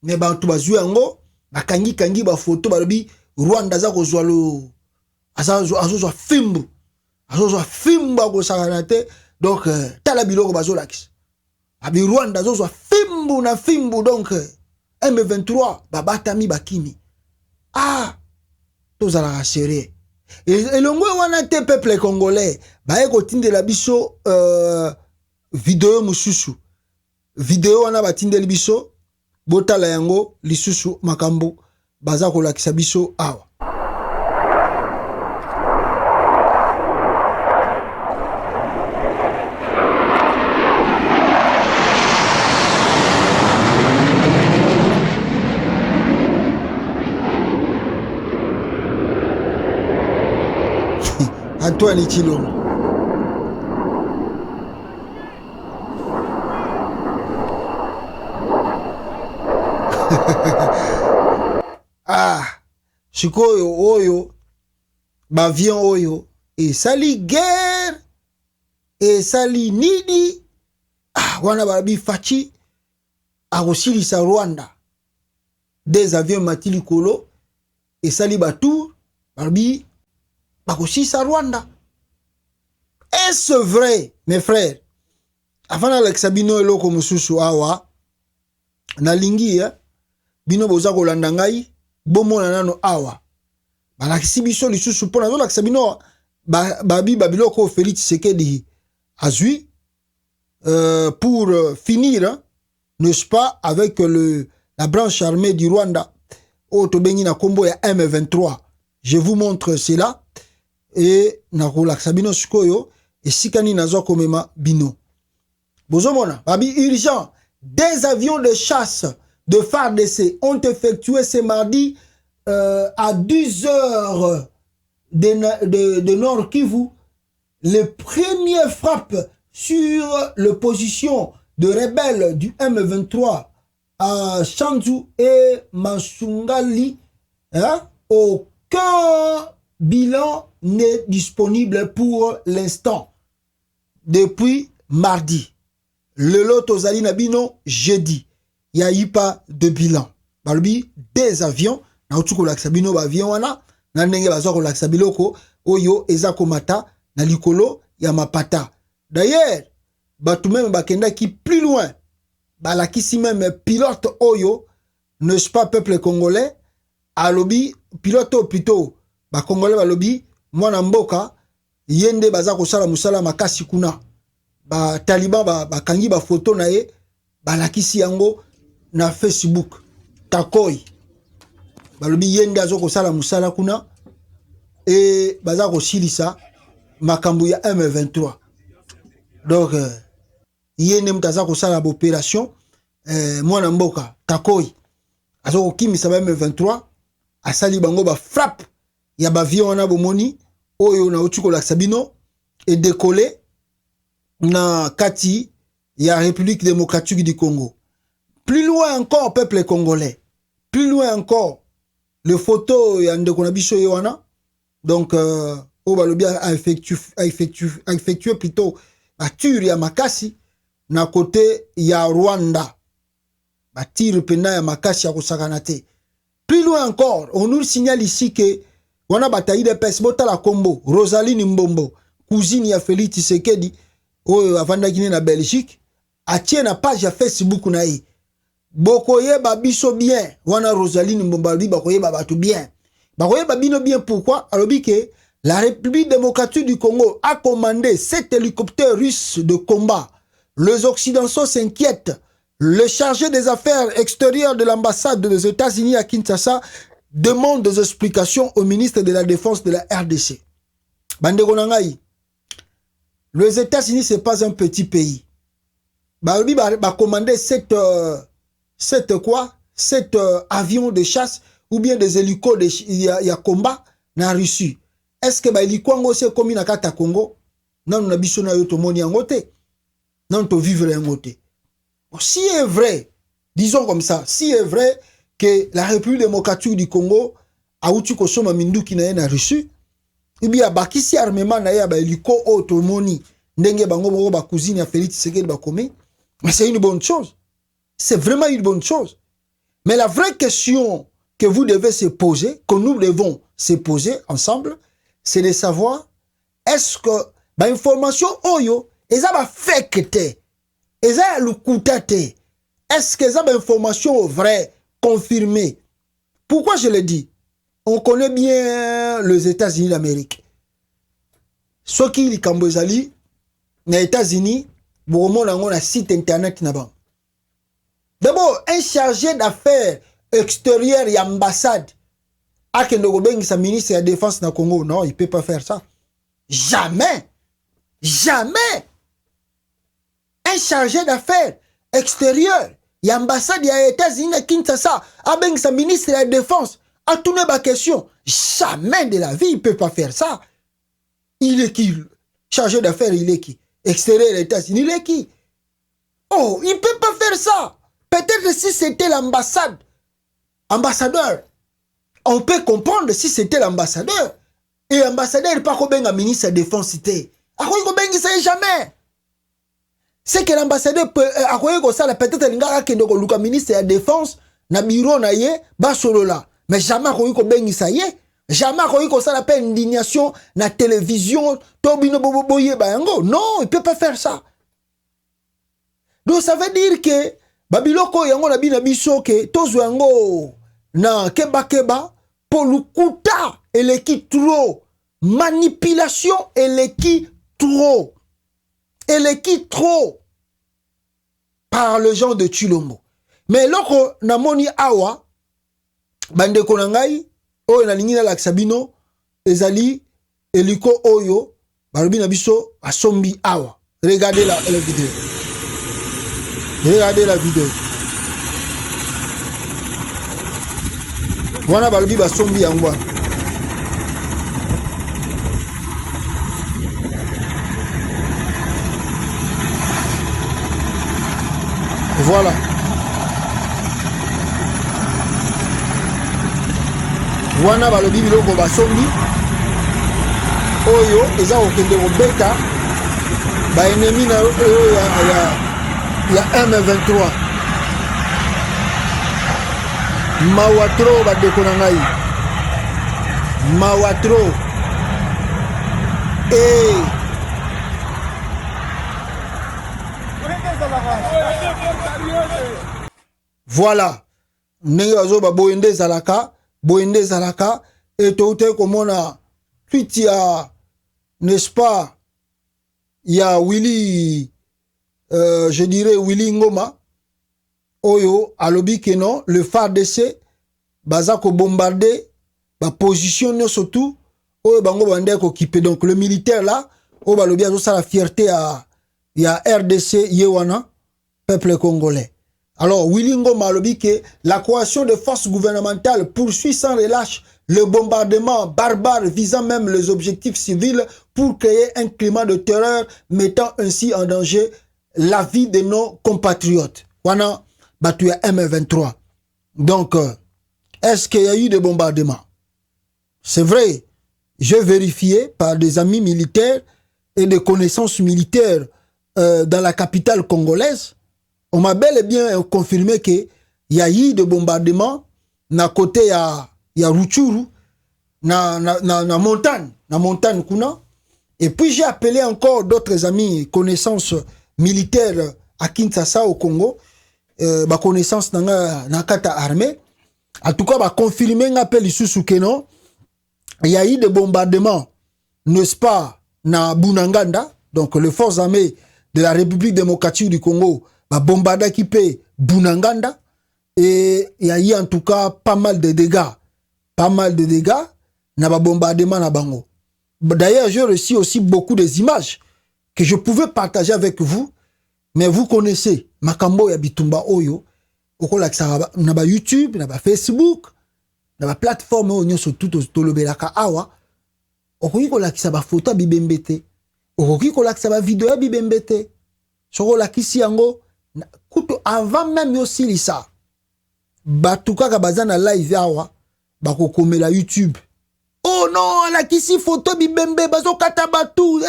mais bantu bazwi yango bakangi ba photo balobi Rwanda za ko zwalo azozwa fimbu ko sakana te donc tala biloko bazo lakisa abi Rwanda azozwa fimbu donc M23 babatami bakini tozala rassuré elongo wana te peuple congolais baye kotindela biso video mususu video wana batindeli biso botala yango lisusu makambo baza kolakisa biso awa Antoine Chilombo sikoyo oyo bavion oyo esali guerre esali nidi wana balabi fachi akosilisa Rwanda des avions matili kolo esali batour balabi bakosilisa Rwanda. Est-ce vrai mes frères? Avant d'Alexa bino eloko mususu awa nalingi bino boza kolanda ngai bomona nano awa balakisi biso lisusu pona zo lakisa bino babiloko Félix Tshisekedi azui pour finir n'est-ce pas avec la branche armée du Rwanda otobengi na kombo ya M23. Je vous montre cela et nakolakisa bino sikoyo esikani nazo komema bino bozomona babi urgent. Des avions de chasse de FARDC ont effectué ce mardi à 10 heures de Nord Kivu les premières frappes sur les positions de rebelles du M23 à Shanzu et Masungali. Aucun bilan n'est disponible pour l'instant depuis mardi. Le lot aux Ali Nabino jeudi. Il n'y a eu pas de bilan. Balbi des avions. Na utuko laksabino avion wana. Na nenge bazoko laksabiloko. Oyo ezako mata. Na likolo ya mapata. D'ailleurs, batu même bakenda qui plus loin. Balakisi même pilote oyo. N'est-ce pas peuple congolais. Alobi pilote plutôt. Ba congolais balobi. Mwana mboka. Yende bazako sala musala makasi kuna. Ba taliban bakangi ba photo na ye balakisi yango na Facebook takoy balobi yende azoko sala musala kuna et bazako silisa makambu ya M23 donc yende mtazako sala opération mwana mboka takoy azoko kimisa ba M23 asali bango ba frappe ya ba avion na bomoni oyo na utuko la Sabino et décoller na kati ya République démocratique du Congo. Plus loin encore peuple congolais. Plus loin encore le photo ya ndeko na biso yewana. Donc obalobi a effectué plutôt la tir ya makasi na côté ya Rwanda. Ba tir pena ya makasi ya kosakana te. Plus loin encore, on nous signale ici que wana bataille de pes bota la Combo, Rosaline Mbombo, cousine ya Félix Tshisekedi. Oyo avanda kine na Belgique atie na page ya Facebook na ye bokoye babiso bien wana Rosaline Mbombalbi bakoye babatu bien bakoye babino bien pourquoi alobi ke la République démocratique du Congo a commandé 7 hélicoptères russes de combat. Les Occidentaux s'inquiètent. Le chargé des affaires extérieures de l'ambassade des États-Unis à Kinshasa demande des explications au ministre de la Défense de la RDC. Bandeko Nangai, les États-Unis, ce n'est pas un petit pays. Lui va commander 7 avions de chasse ou bien des hélicos de combat na Russie. Est-ce que hélico ngo c'est comme na kata Congo? Non, na biso na yo to moni angote. Non, to vivre angote. Si est vrai, disons comme ça, si est vrai que la République démocratique du Congo a outu kosoma minduki na na Russie, et bien bakisi armement na ya ba hélico automoni ndenge bango moko ba cousine ya Félix Tshisekedi ba komi. Mais c'est une bonne chose. C'est vraiment une bonne chose. Mais la vraie question que vous devez se poser, que nous devons se poser ensemble, c'est de savoir est-ce que ba information oyo eza ba fake te, eza lukuta te, est-ce que eza ba information vraie, confirmée? Pourquoi je le dis? On connaît bien les États-Unis d'Amérique. Ce qui est Kambozali, les États-Unis, bon, on a un site internet là-bas. D'abord, un chargé d'affaires extérieures et ambassade, à Kendogobeng, sa ministre de la Défense na Congo, non, il ne peut pas faire ça. Jamais. Jamais. Un chargé d'affaires extérieures et ambassade des États-Unis à Kinshasa, avec sa ministre de la Défense, a tourné ma question. Jamais de la vie, il ne peut pas faire ça. Il est qui? Chargé d'affaires, il est qui? Extérieur des États-Unis, il est qui? Oh, il ne peut pas faire ça. Peut-être si c'était l'ambassade, ambassadeur, on peut comprendre si c'était l'ambassadeur. Et l'ambassadeur n'est pas comme un ministre de la Défense. Il jamais. C'est que l'ambassadeur peut peut-être un ministre de la Défense, na bureau na ye, basolola. Mais jamais jamais ça la indignation na télévision, non, il peut pas faire ça. Donc ça veut dire que babiloko yango na bina biso ke tozo yango na keba pour le kuta eleki trop, manipulation eleki trop par le genre de Chilombo. Mais loko na moni awa bande konangai oyo na lingina la Sabino ezali eliko oyo barobi na biso asombi awa. Regardez la vidéo. Regardez la vidéo. Wana barobi basombi yango. Voilà. Wana balobi biloko basombi oyo eza okende kobeta ba ennemi na ya M23 mawatro badeko na ngai mawatro voilà ndenge bazoba boyende zalaka et tout comme on a tweet ya n'est-ce pas il y a Willy je dirais Willy Ngoma oyo alobi que non le FARDC bazako bombarder ba position surtout oyo bango bande ko kipe donc le militaire là o balobi azo sa la fierté à RDC yewana peuple congolais. Alors, Willy Ngoma a dit que la coalition de forces gouvernementales poursuit sans relâche le bombardement barbare visant même les objectifs civils pour créer un climat de terreur mettant ainsi en danger la vie de nos compatriotes. Wana battu à M23. Donc, est-ce qu'il y a eu des bombardements? C'est vrai, j'ai vérifié par des amis militaires et des connaissances militaires dans la capitale congolaise. On m'a bel et bien confirmé qu'il y a eu des bombardements na côté ya Rutshuru, na montagne kuna. Et puis j'ai appelé encore d'autres amis, connaissances militaires à Kinshasa au Congo, ba connaissance na kata armée. En tout cas, ba confirmer un appel ici que non, il y a eu des bombardements n'est-ce pas, na Bunanganda, donc les forces armées de la République démocratique du Congo, bah bombardé qui paie Bunanganda, et il y a eu en tout cas pas mal de dégâts, na ba bombardement na bango. D'ailleurs, j'ai reçu aussi beaucoup des images que je pouvais partager avec vous, mais vous connaissez Makambo ya Bitumba Oyo, na ba YouTube, na ba Facebook, na ba plateforme oyo nyonso tout tolobelaka awa, okoki kolakisa ba photo bibembete, okoki kolakisa ba video ya bibembete, soko lakisi yango kuto avant même yo silisa, batu kaka baza na live awa, bakokomela YouTube. Oh non, lakisi photo bibembe, bazo kata batu,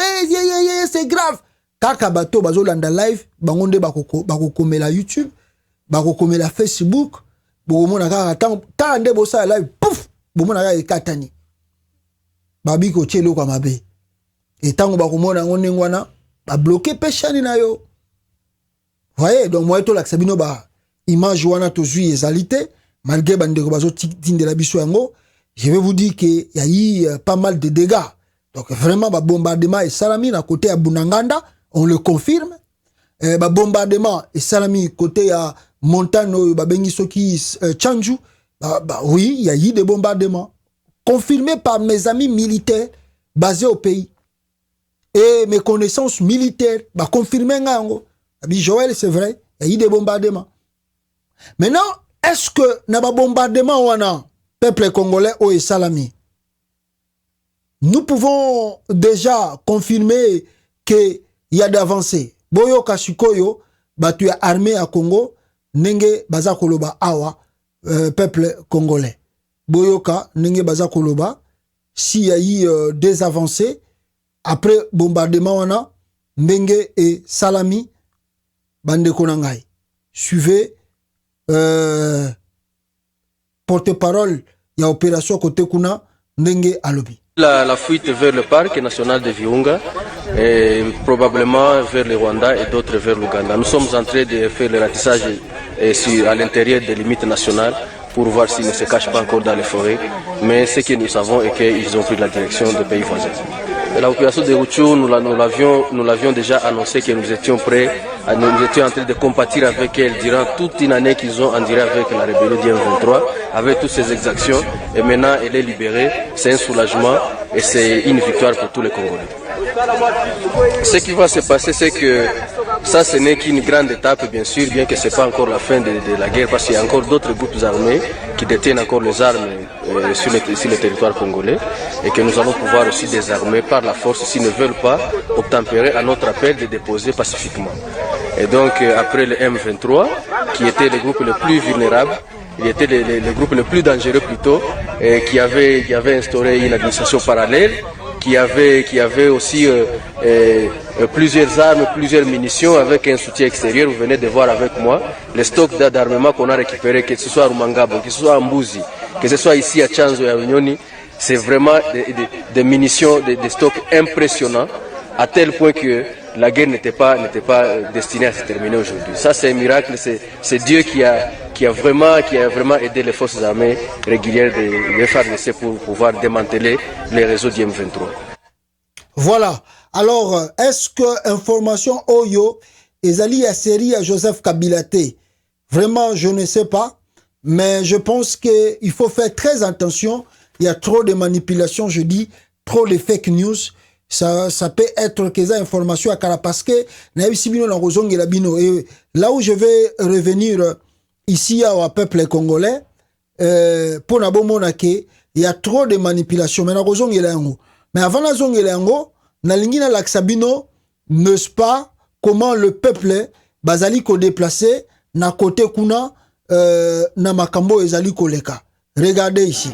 c'est grave. Kaka bato bazo landa live, bangonde bakokomela YouTube, bakokomela Facebook, bokomona kaka tande bosa live, pouf, bomona kaka ekatani. Babiko tchelo kwa mabe. Et tango bakomona ngone ngwana, ba bloqué peshani na yo. Voyez, donc moi to laksabino ba image wana to zui ezalité, malgré bandeko bazo tinde la biso yango, je vais vous dire qu'il y a eu pas mal de dégâts. Donc vraiment, bah bombardement et salami à côté à Bunanganda, on le confirme. Bah bombardement et salami côté à Montano, bah Bengisoki, Tchandjou, oui, il y a eu des bombardements confirmés par mes amis militaires basés au pays. Et mes connaissances militaires, bah confirmées ngango. Joël, c'est vrai, il y a eu des bombardements. Maintenant, est-ce que n'a pas bombardement ou non? Peuple congolais au Salami. Nous pouvons déjà confirmer qu'il y a d'avancées. Boyo Kashikoyo, tu es armé à Congo, Nenge Baza Koloba Awa, peuple congolais. Boyoka, Nenge Baza Koloba, s'il y a eu des avancées, après bombardement, on a Nenge et Salami, Bande Konangai. Suivez, porte-parole, il y a opération côté Kuna, Ndenge Alobi. La fuite vers le parc national de Virunga et probablement vers le Rwanda et d'autres vers l'Ouganda. Nous sommes en train de faire le ratissage à l'intérieur des limites nationales pour voir s'ils ne se cachent pas encore dans les forêts. Mais ce que nous savons est qu'ils ont pris la direction des pays voisins. L'opération de Rutshuru, nous l'avions déjà annoncé que nous étions prêts, nous étions en train de compatir avec elle durant toute une année qu'ils ont enduré avec la rébellion du M23, avec toutes ces exactions. Et maintenant, elle est libérée, c'est un soulagement et c'est une victoire pour tous les Congolais. Ce qui va se passer, c'est que ça, ce n'est qu'une grande étape, bien sûr, bien que ce n'est pas encore la fin de la guerre, parce qu'il y a encore d'autres groupes armés qui détiennent encore les armes sur le territoire congolais et que nous allons pouvoir aussi désarmer par la force s'ils ne veulent pas obtempérer à notre appel de déposer pacifiquement. Et donc, après le M23, qui était le groupe le plus vulnérable, il était le groupe le plus dangereux plutôt, et qui avait instauré une administration parallèle, qui avait aussi plusieurs armes, plusieurs munitions avec un soutien extérieur. Vous venez de voir avec moi les stocks d'armement qu'on a récupérés, que ce soit à Rumangabo, que ce soit à Mbuzi, que ce soit ici à Tchanzo et à Runyoni. C'est vraiment des munitions, des stocks impressionnants, à tel point que la guerre n'était pas destinée à se terminer aujourd'hui. Ça, c'est un miracle, c'est Dieu qui a vraiment aidé les forces armées régulières de FARDC pour pouvoir démanteler les réseaux du M23. Voilà. Alors, est-ce que information Oyo ezali a série à Joseph Kabilate? Vraiment, je ne sais pas, mais je pense qu'il faut faire très attention. Il y a trop de manipulations, je dis, trop de fake news. Ça peut être que ça information à Kala parce que et là où je vais revenir ici au peuple congolais, pour il y a trop de manipulations. Mais avant la zone na lingina laksabino, n'est-ce pas comment le peuple bazali ko déplacé na côté kuna na makambo ezali koleka. Regardez ici.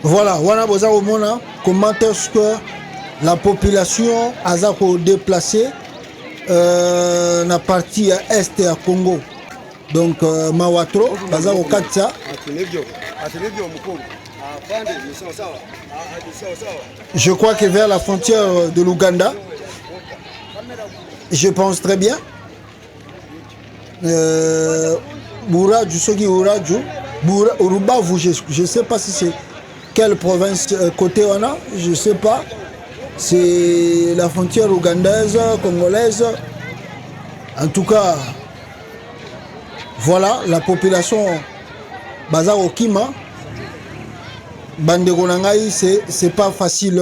Voilà, wana boza omona comment est-ce que la population azako déplacée na partie à est ya Congo. Donc Mawatro bazako katia. Je crois que vers la frontière de l'Ouganda. Je pense très bien. Bouraju, Sogi Bouraju, Urubavu, je ne sais pas si c'est quelle province côté on a, je ne sais pas. C'est la frontière ougandaise, congolaise. En tout cas, voilà, la population Baza Okima, Bandegonangaï, c'est pas facile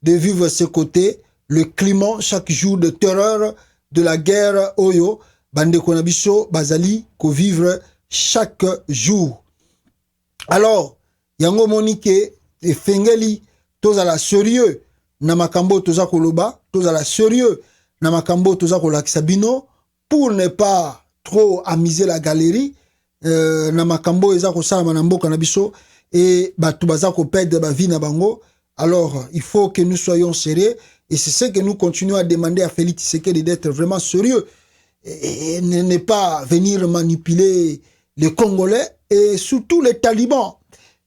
de vivre ce côté. Le climat, chaque jour de terreur, de la guerre, Oyo, Bandekonabiso, Bazali, ko vivre chaque jour. Alors, Yango Monique et Fengeli, tozala sérieux, Namakambo toza koloba, tozala sérieux, Namakambo toza kolakisabino, pour ne pas trop amuser la galerie, Namakambo eza kosala manambo kanabiso, et Batubaza ko perdre ba vie na bango. Alors, il faut que nous soyons sérieux, et c'est ce que nous continuons à demander à Félix Tshisekedi d'être vraiment sérieux, et ne pas venir manipuler les Congolais, et surtout les talibans.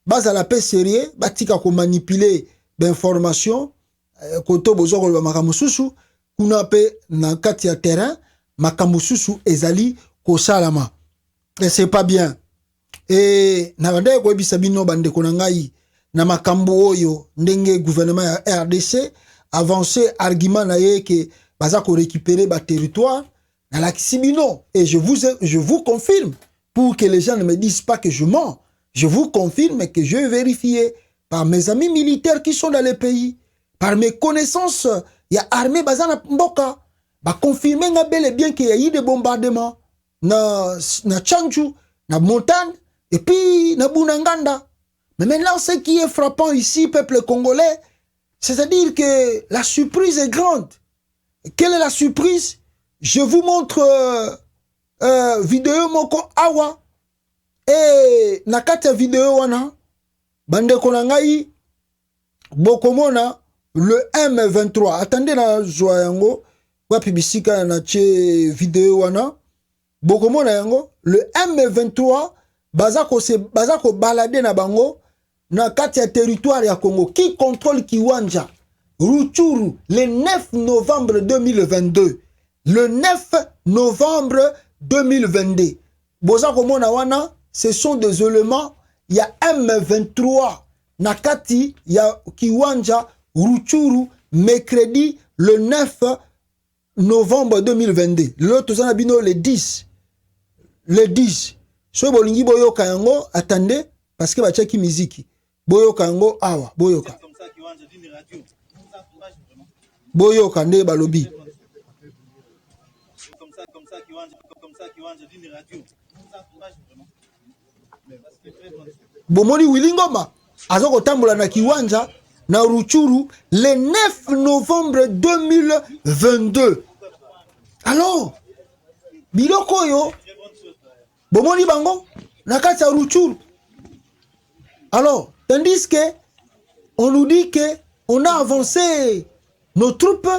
Bas à la paix sérieux, batika ko manipuler d'informations, koto bozo ko makamususu, kuna pe na kati ya terrain, makamususu ezali ko salama. Et c'est pas bien. Et na bande ko bisabino bande ko ngai na makambo oyo ndenge gouvernement ya RDC avancé argument na ye que baza ko récupérer ba territoire na la Kisibino. Et je vous confirme, pour que les gens ne me disent pas que je mens, je vous confirme que je vais vérifier par mes amis militaires qui sont dans le pays, par mes connaissances, il y a armée bazana mboka, ba confirmer nga bel et bien qu'il y a eu des bombardements na Tchanju, na montagne et puis na Bunanganda. Mais maintenant, ce qui est frappant ici, peuple congolais, c'est-à-dire que la surprise est grande. Quelle est la surprise? Je vous montre vidéo moko awa. Et nakata vidéo wana bande konangai bokomona le M23. Attendez na joa yango wapi bisika na che vidéo wana bokomona yango le M23 bazako balader na bango na kati ya territoire ya Congo qui contrôle Kiwanja Rutshuru le 9 novembre 2022. Le 9 novembre 2022. Bozako mona wana, ce sont des éléments, il y a M23, Nakati, il y a Kiwanja, Rutshuru, mercredi, le 9 novembre 2022. L'autre, le 10. Le 10. So bolingi boyoka yango, attendez, parce que bachaki miziki. Boyoka yango, awa, boyoka. Boyoka, nde balobi. Bomoni Wilingoma azoko tambola na Kiwanja na Rutshuru le 9 novembre 2022. Alors biloko yo bomoni bango na kati ya Rutshuru. Alors tandis que on nous dit que on a avancé nos troupes,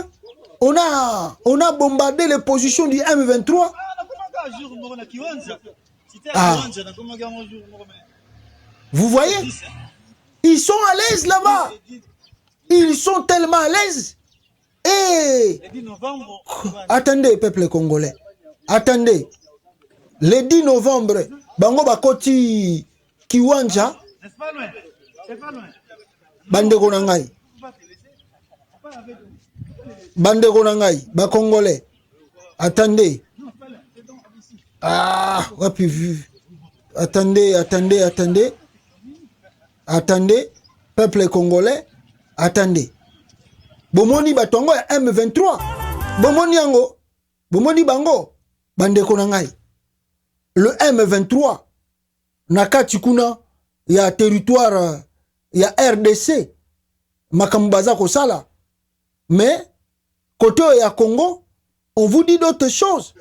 on a bombardé les positions du M23. Ah. Vous voyez, ils sont à l'aise là-bas. Ils sont tellement à l'aise. Et attendez, peuple congolais. Attendez. Le 10 novembre, Bango Bakoti Kiwanja. Bande Gonangai. Bande Gonangai. Bakongolais. Attendez. Ah, attendez. Attendez, peuple congolais, attendez. Bomoni batongo ya M23. Bomoni yango. Bomoni bango. Bande konangai. Le M23. Nakati kuna ya territoire ya RDC. Makambaza kosala. Mais, côté ya Congo, on vous dit d'autres choses.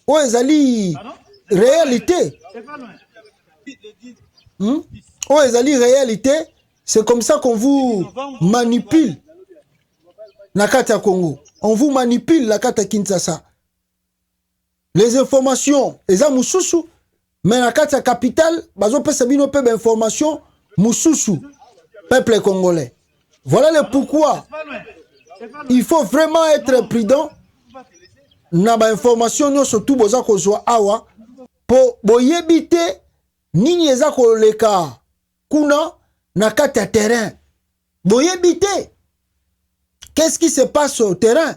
Oh, ezali réalité. Oh, ezali réalité, C'est comme ça qu'on vous manipule. Nakata Congo. On vous manipule la Kata Kinshasa. Les informations, les amoussous, mais la Kata capitale, bazo pe sabino pe d'informations, moussous, peuple congolais. Voilà le pourquoi. Il faut vraiment être prudent. Na ba information nyo surtout boza kozwa awa po boyebite nini eza koleka kuna na kata terrain. Boyebite. Qu'est-ce qui se passe au terrain?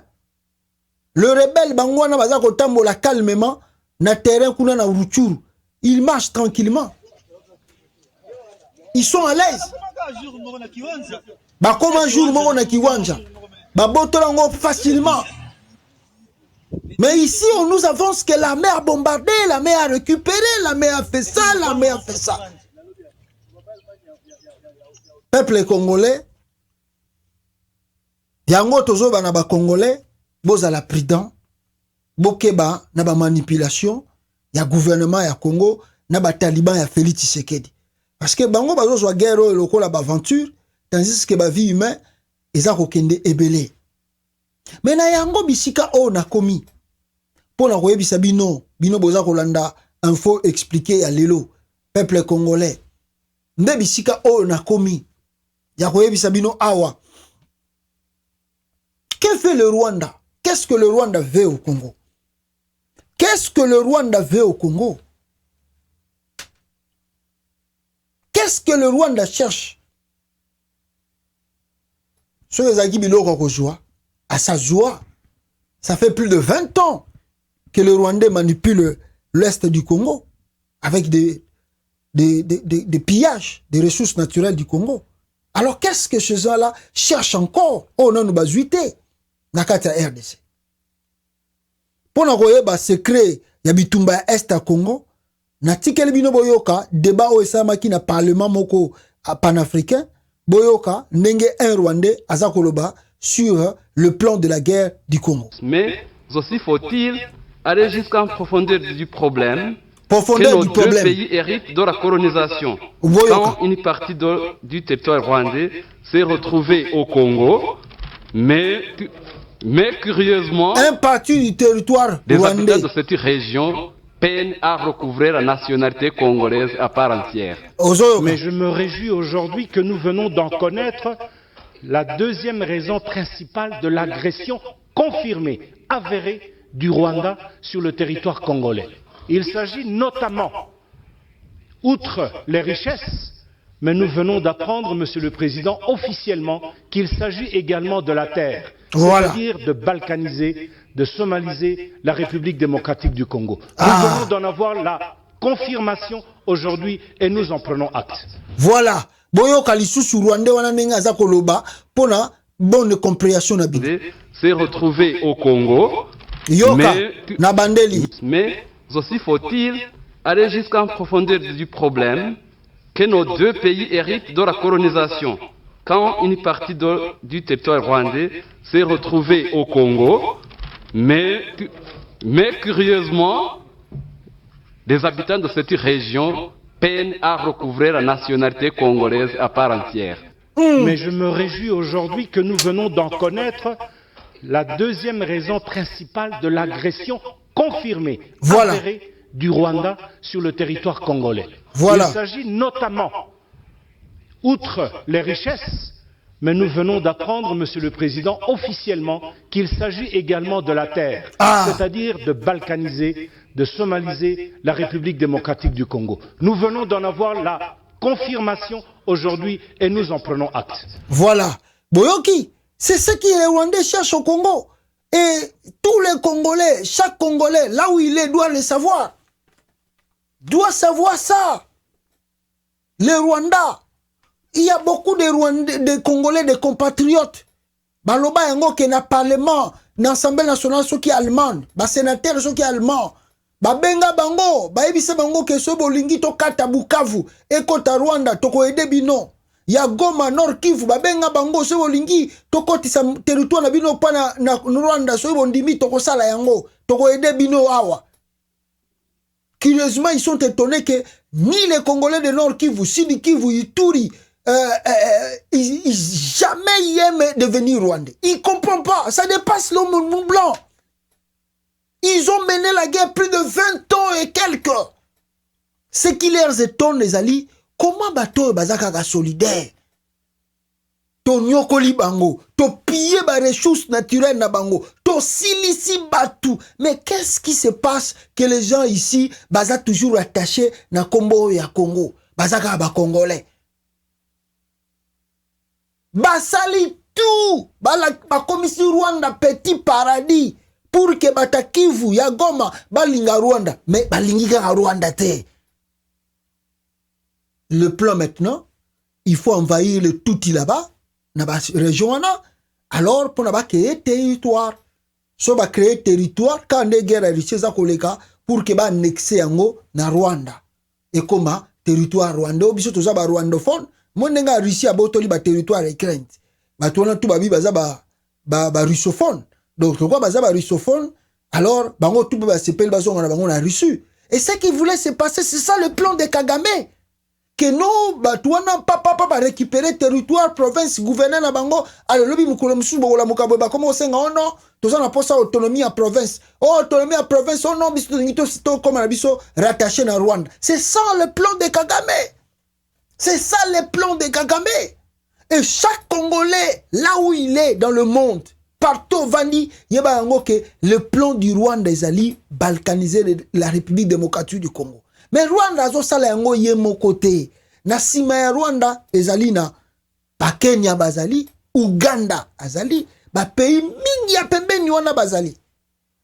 Le rebelle bangwana baza kotambola calmement na terrain kuna na Rutshuru. Ils marchent tranquillement. Ils sont à l'aise. Bah comme un jour moko na kiwanja. Bah botolango facilement. Mais ici, on nous avance que la mer a bombardé, la mer a récupéré, la mer a fait ça, la mer a fait ça. Peuple congolais, yango tozo ba na ba congolais, boza la prudent, bokeba na ba manipulation, ya gouvernement ya Congo, na ba taliban ya Félix Tshisekedi. Parce que bango bazo zo guerre et lokola ba aventure, tandis que ba vie humain, eza kokende ebele. Mais na yango bisika o na komi. Pour na koyebisa bino boza kolanda info expliqué ya lelo peuple congolais. Nde bisika o na komi. Ya koyebisa bino awa. Que fait le Rwanda? Qu'est-ce que le Rwanda veut au Congo? Qu'est-ce que le Rwanda veut au Congo? Qu'est-ce que le Rwanda cherche? Sur les agis biloko kozwa. À sa joie, ça fait plus de 20 ans que le Rwandais manipule l'Est du Congo avec des pillages des ressources naturelles du Congo. Alors qu'est-ce que ces gens-là cherchent encore? Oh non, nous bazuité. Nakata RDC. Pour nous voir secret, il y a bitumba Est à Congo. Natikele bino boyoka débat au samaki na parlement moko panafricain. Boyoka nenge un Rwandais azakoloba sur le plan de la guerre du Congo. Mais aussi faut-il aller jusqu'en profondeur du problème. Profondeur que nos du problème. deux pays héritent de la colonisation. Boyoka. Quand une partie du territoire rwandais s'est retrouvée au Congo, mais curieusement, un parti du territoire des rwandais. habitants de cette région peinent à recouvrir la nationalité congolaise à part entière. Mais je me réjouis aujourd'hui que nous venons d'en connaître la deuxième raison principale de l'agression confirmée, avérée du Rwanda sur le territoire congolais. Il s'agit notamment, outre les richesses, mais nous venons d'apprendre, Monsieur le Président, officiellement qu'il s'agit également de la terre, voilà. C'est-à-dire de balkaniser, de somaliser la République démocratique du Congo. Nous venons d'en avoir la confirmation aujourd'hui et nous en prenons acte. Voilà. Boyoka lisusu Rwandais wana nenga za koloba pona bonne compréhension na bino. S'est retrouvé au Congo. Yoka na bandeli. Mais aussi faut-il aller jusqu'en profondeur du problème que nos deux pays héritent de la colonisation. Quand une partie du territoire rwandais s'est retrouvée au Congo, mais curieusement, des habitants de cette région peinent à recouvrir la nationalité congolaise à part entière. Mais je me réjouis aujourd'hui que nous venons d'en connaître la deuxième raison principale de l'agression confirmée, avérée du Rwanda sur le territoire congolais. Voilà. Il s'agit notamment, outre les richesses, mais nous venons d'apprendre, Monsieur le Président, officiellement qu'il s'agit également de la terre, c'est-à-dire de balkaniser, de somaliser la République démocratique du Congo. Nous venons d'en avoir la confirmation aujourd'hui et nous en prenons acte. Voilà. Boyoki, c'est ce que les Rwandais cherchent au Congo. Et tous les Congolais, chaque Congolais, là où il est, doit le savoir. Doit savoir ça. Les Rwandais, il y a beaucoup de Rwandais, de Congolais, de compatriotes. Baloba yango ke na parlement, na Assemblée nationale, ceux qui est allemand, ba sénateur, ceux qui est allemand. Babenga bango, baebisa bango ke so bolingi to kata Bukavu, ekota Rwanda, toko ede bino. Ya Goma, Nord Kivu, babenga bango, so bolingi, toko tisa territoire na bino pa na Rwanda, so bondimi toko sala yango, toko ede bino awa. Curieusement, ils sont étonnés que ni les Congolais de Nord Kivu, Sud Kivu, Ituri, jamais il aime devenir rwandais. Il ne comprend pas. Ça dépasse l'homme blanc. Ils ont mené la guerre plus de 20 ans et quelques. Ce qui leur étonne, les alliés, comment bateau bazaka solidaire? To nyokoli bango, to piller ba ressources naturelles na bango, to silisi batu. Mais qu'est-ce qui se passe que les gens ici baza toujours attachés na kombo ya Congo? Bazaka ba congolais. Basali tout, ba commission Rwanda petit paradis pour que batakivu ya Goma balinga Rwanda, mais balingi ka Rwanda te. Le plan maintenant, il faut envahir le tout là-bas. Na ba région na alors pour na ba créer territoire so ba créer territoire quand les guerres richesse za koleka pour que ba annexer yango na Rwanda et comment territoire Rwanda biso to za ba rwandophone monenga Russie abotoli ba territoire Ukraine ba tona tout ba bi baza ba russophone donc pourquoi baza ba russophone alors bango tout ba s'appelle bazonga na bango na Russie et ce qui voulait se passer c'est ça le plan de Kagame. Que non, batouana papa récupérer territoire, province, gouvernement na bango, alors lobi mukolo musu bola mukabo ba comme osenga oh non, toza na posa autonomie à province. Oh autonomie à province, oh non, biso ngito sito comme na biso rattaché na Rwanda. C'est ça le plan de Kagame. C'est ça le plan de Kagame. Et chaque Congolais là où il est dans le monde, partout vandi, yeba yango que le plan du Rwanda ezali balkaniser la République démocratique du Congo. Mais Rwanda zo sala yango ye mokote. Na sima ya Rwanda ezali na ba Kenya bazali, Uganda azali, ba pays mingi ya pembeni wana bazali.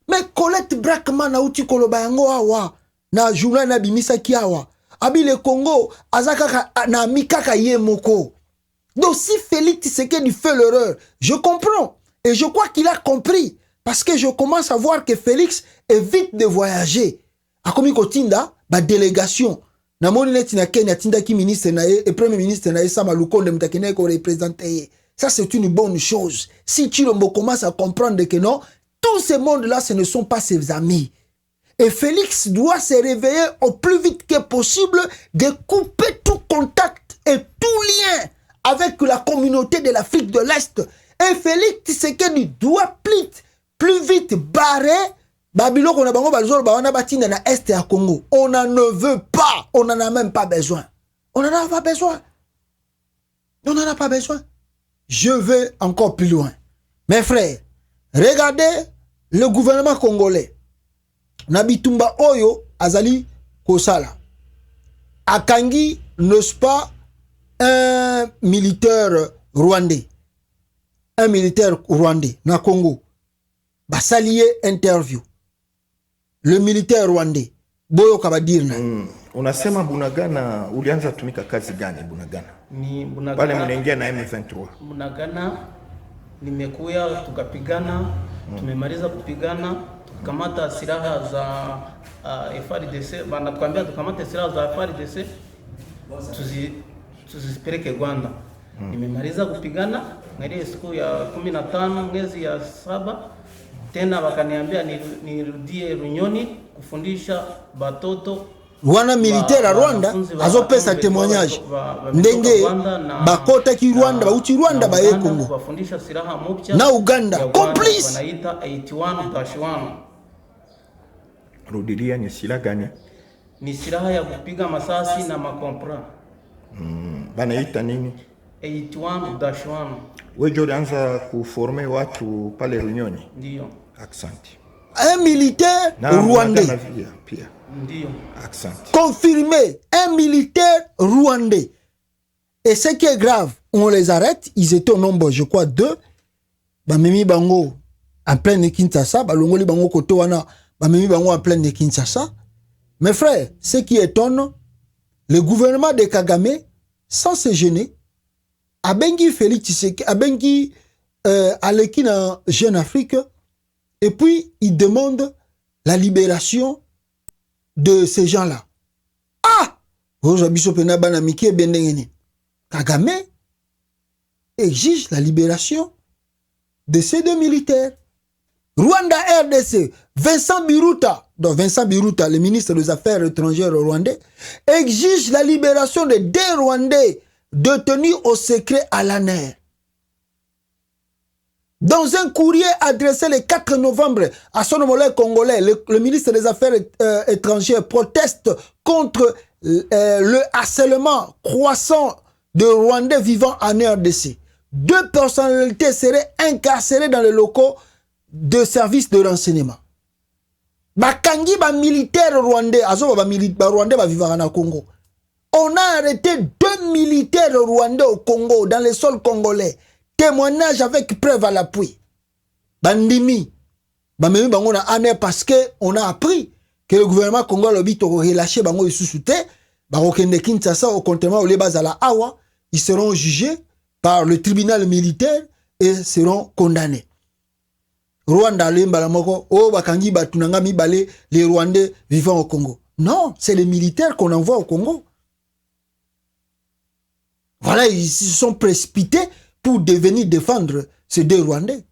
Mais Colette Brackman na uti koloba yango awa na journal na bimisa ki awa. Abi le Congo azaka na mikaka ye moko. Donc si Félix Tshisekedi fait l'erreur, je comprends et je crois qu'il a compris parce que je commence à voir que Félix évite de voyager. Akomi kotinda ba délégation na moni neti na Kenya tinda ki ministre na et premier ministre na Sama Lukonde mtakene ko représenter. Ça c'est une bonne chose. Si Chilombo commence à comprendre que non, tous ces mondes là ce ne sont pas ses amis. Et Félix doit se réveiller au plus vite que possible de couper tout contact et tout lien avec la communauté de l'Afrique de l'Est. Et Félix Tshisekedi doit plus vite barrer Babylone, on a bango bazolo ba wana batinda na est ya Congo. On n'en ne veut pas, on n'en a même pas besoin. On n'en a pas besoin. On n'en a pas besoin. Je vais encore plus loin. Mes frères, regardez le gouvernement congolais. Nabitumba Oyo Azali Kosala. Akangi n'est pas un militaire rwandais. Un militaire rwandais na Congo. Basalier interview. Le militaire rwandais Boyo Kabadirna. Unasema Bunagana ulianza tumika kazi gani Bunagana? Ni Bunagana. Pale mnaingia na M23. Bunagana nimekuya tukapigana, tumemaliza kupigana, tukamata silaha za FARDC, bana tukwambia tukamata silaha za FARDC tuzipeleke Rwanda. Nimemaliza kupigana na ile siku ya 15 mwezi ya 7 tena wakaniambia nirudie Runyoni kufundisha batoto wana militaire à Rwanda azopesa témoignage ndenge bakota ki Rwanda bauti Rwanda baye Congo kufundisha silaha mpya na Uganda complice wanaita 81-1. Rudilia ni silaha gani? Ni silaha ya kupiga masasi na makompra. Banaita nini? 81-1. Wewe ulianza kuformer watu pale Runyoni? Ndio. Accent. Un militaire rwandais. Pia. Ndio. Accent. Confirmé, un militaire rwandais. Et ce qui est grave, on les arrête, ils étaient au nombre, je crois, 2. Bamemi bango en plein de Kinshasa, balongoli bango koto wana, bamemi bango en plein de Kinshasa. Mes frères, ce qui étonne, le gouvernement de Kagame, sans se gêner, a bengi Félix Tshisekedi, a bengi Aleki na Jeune Afrique, et puis il demande la libération de ces gens-là. Ah! Kagame exige la libération de ces 2 militaires. Rwanda RDC, Vincent Biruta, donc Vincent Biruta, le ministre des Affaires étrangères rwandais, exige la libération de 2 Rwandais, détenus au secret à l'ANER. Dans un courrier adressé le 4 novembre à son homologue congolais, le ministre des Affaires étrangères proteste contre le harcèlement croissant de Rwandais vivant en RDC. 2 personnalités seraient incarcérées dans les locaux de services de renseignement. Bakangi ba militaire rwandais, azo ba rwandais ba vivant en Congo. On a arrêté 2 militaires rwandais au Congo, dans les sols congolais. Témoignage avec preuve à l'appui. Bandimi. Bamemi bango na ane parce que on a appris que le gouvernement congolais a relâché bango isusute. Barokende Kinshasa au comptement au Lebazala Awa. Ils seront jugés par le tribunal militaire et seront condamnés. Rwanda le mbalamoko o bakangi batunanga mibale les Rwandais vivant au Congo. Non, c'est les militaires qu'on envoie au Congo. Voilà, ils se sont précipités pour devenir défendre ces 2 Rwandais.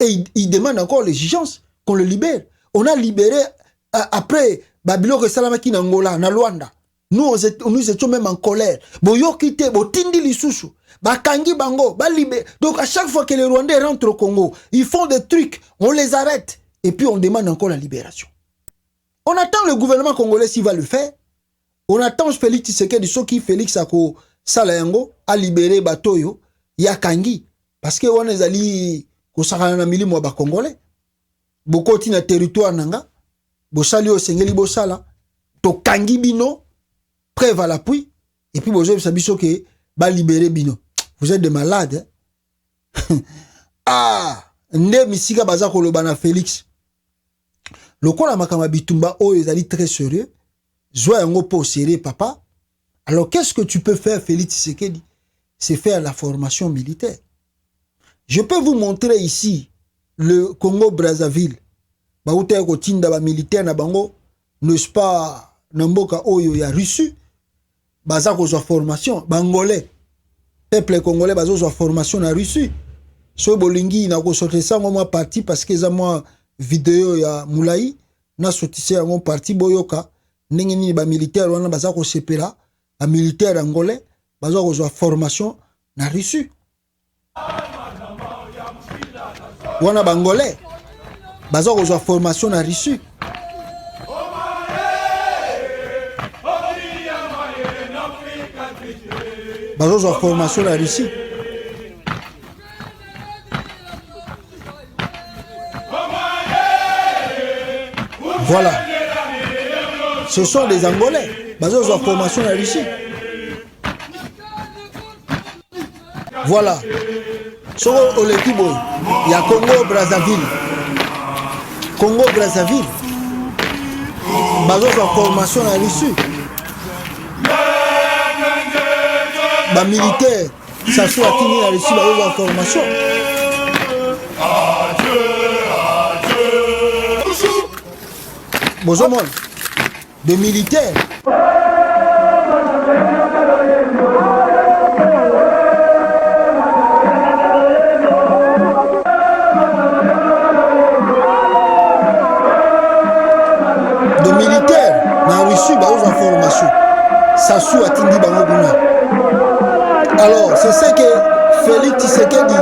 Et ils demandent encore l'exigence qu'on le libère. On a libéré après Babylone Salamaki Nangola, na Luanda. Nous étions même en colère. Boyo kite, bo tindi lisusu. Bakangi bango, ba libéré. Donc à chaque fois que les Rwandais rentrent au Congo, ils font des trucs, on les arrête. Et puis on demande encore la libération. On attend le gouvernement congolais s'il va le faire. On attend Félix Tshisekedi, Soki Félix Ako Salayango, a libéré Batoyo. Ya kangi parce que on est allé ko sakana na milimo ba congolais bokoti na territoire nanga bosali o sengeli bosala to kangi bino preuve à l'appui et puis bozo biso ke ba libérer bino. Vous êtes des malades hein? Ah nde misika baza ko loba na Félix lokola makama bitumba o ezali très sérieux zo yango po sérieux papa. Alors qu'est-ce que tu peux faire Félix Tshisekedi? C'est faire la formation militaire. Je peux vous montrer ici le Congo-Brazzaville. Baouta ko tinda ba militaire na bango, n'est-ce pas, namboka oyo ya Russie. Baza ko formation, bangolais. Peuple congolais bazo formation na Russie. So bolingi na ko sortisa ngoma parti parce que za moi vidéo ya Moulayi na sortisa ngoma parti boyoka. Ndenge ni ba militaire wana baza ko sepela, ba militaire angolais. Bazo ko formation na Russie. Wana bangolais. Bazo ko formation na Russie. Bazo formation na Russie. Voilà. Ce sont des Angolais. Bazo formation na Russie. Voilà. Sur l'équipe, il y a Congo-Brazzaville. Congo-Brazzaville. Bazo en formation à l'issue. Ba militaire, ça soit à Kini à l'issue, bazo en formation. Bonjour, de militaires. Alors, c'est ce que Félix Tshisekedi,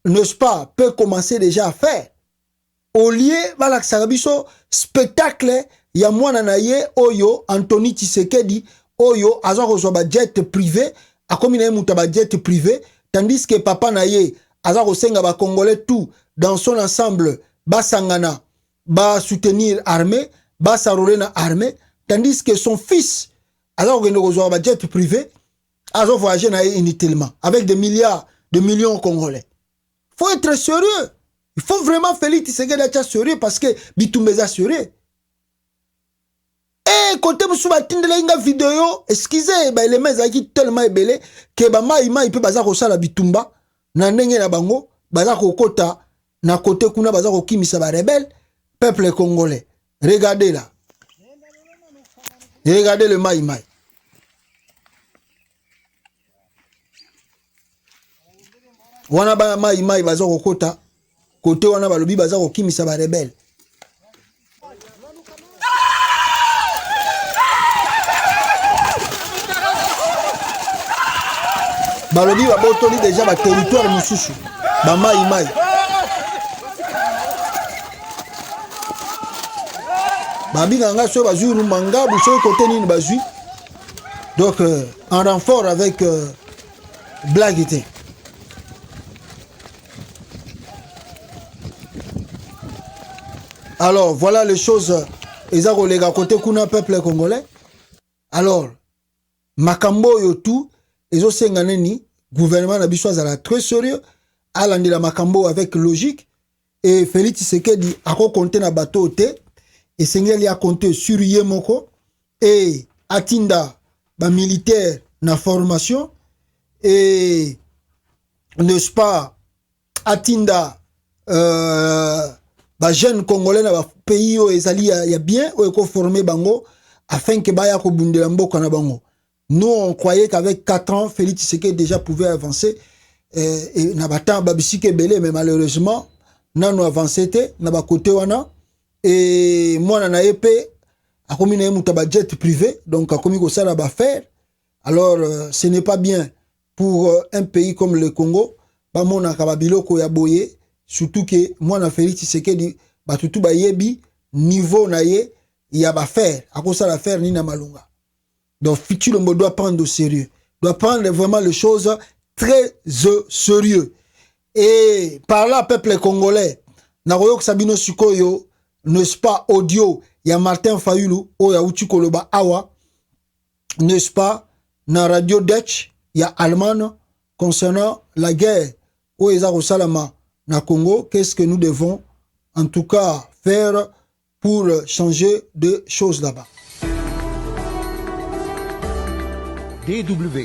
n'est-ce pas, peut commencer déjà à faire. Au lieu, voilà, Sarabiso, spectacle, il y a moi nanaye, Oyo, Anthony Tshisekedi, Oyo, Azan Rosoba jet privé, a comme il y a un jet privé, tandis que papa naye, Azan Rosenga ba Congolais tout, dans son ensemble, ba Sangana, ba soutenir armée, ba Sarolena armée, tandis que son fils, alors que nous avons un jet privé, ils ont voyagé inutilement, avec des milliards, de millions Congolais. Il faut être sérieux. Il faut vraiment Félix Tshisekedi être sérieux parce que Bitumbeza sérieux. Et quand vous avez une vidéo, excusez, les mains sont tellement ébélés que il peut baza ko la bitumba, na ndenge na bango, baza ko kota, na côté kuna baza ko kimisa ba rebelle, peuple congolais. Regardez là. Regardez le maïmaï. Wana ba maïmaï baza ko kota, côté wana balobi baza ko kimisa ba rebelle. balobi babotoli déjà ba territoire mosusu ba mai babinga nga so bazui rumanga buso côté nini bazui donc en renfort avec blague était. Alors voilà les choses eza kolega côté kuna peuple congolais. Alors makambo yo tout ezo senga nini gouvernement na biso azala très sérieux alandela makambo avec logique et Félix Tshisekedi ako compter na bateau te et sengeli a compter sur yemoko et atinda ba militaire na formation et n'est-ce pas atinda ba jeunes congolais na ba pays o ezali ya bien o eko former bango afin que baya ko bundela mboka na bango. Nous on croyait qu'avec 4 ans Félix Tshisekedi déjà pouvait avancer et na bata babisike belé mais malheureusement nano avancé té na ba côté wana et moi na épée akomi na muta ba jet privé donc akomi ko sala ba faire. Alors ce n'est pas bien pour un pays comme le Congo ba mona ka babiloko ya boye. Surtout que moi na Félix Tshisekedi batutu ba yebi niveau na ye ya ba faire akosa la faire ni na malunga. Donc Fitulombo doit prendre au sérieux, doit prendre vraiment les choses très sérieux. Et par là peuple congolais na royok sabino sikoyo n'est-ce pas audio ya Martin Fayulu o ya uti koloba awa n'est-ce pas na radio Dutch ya allemand concernant la guerre o ezako salama na Congo. Qu'est-ce que nous devons en tout cas faire pour changer de choses là-bas? DW.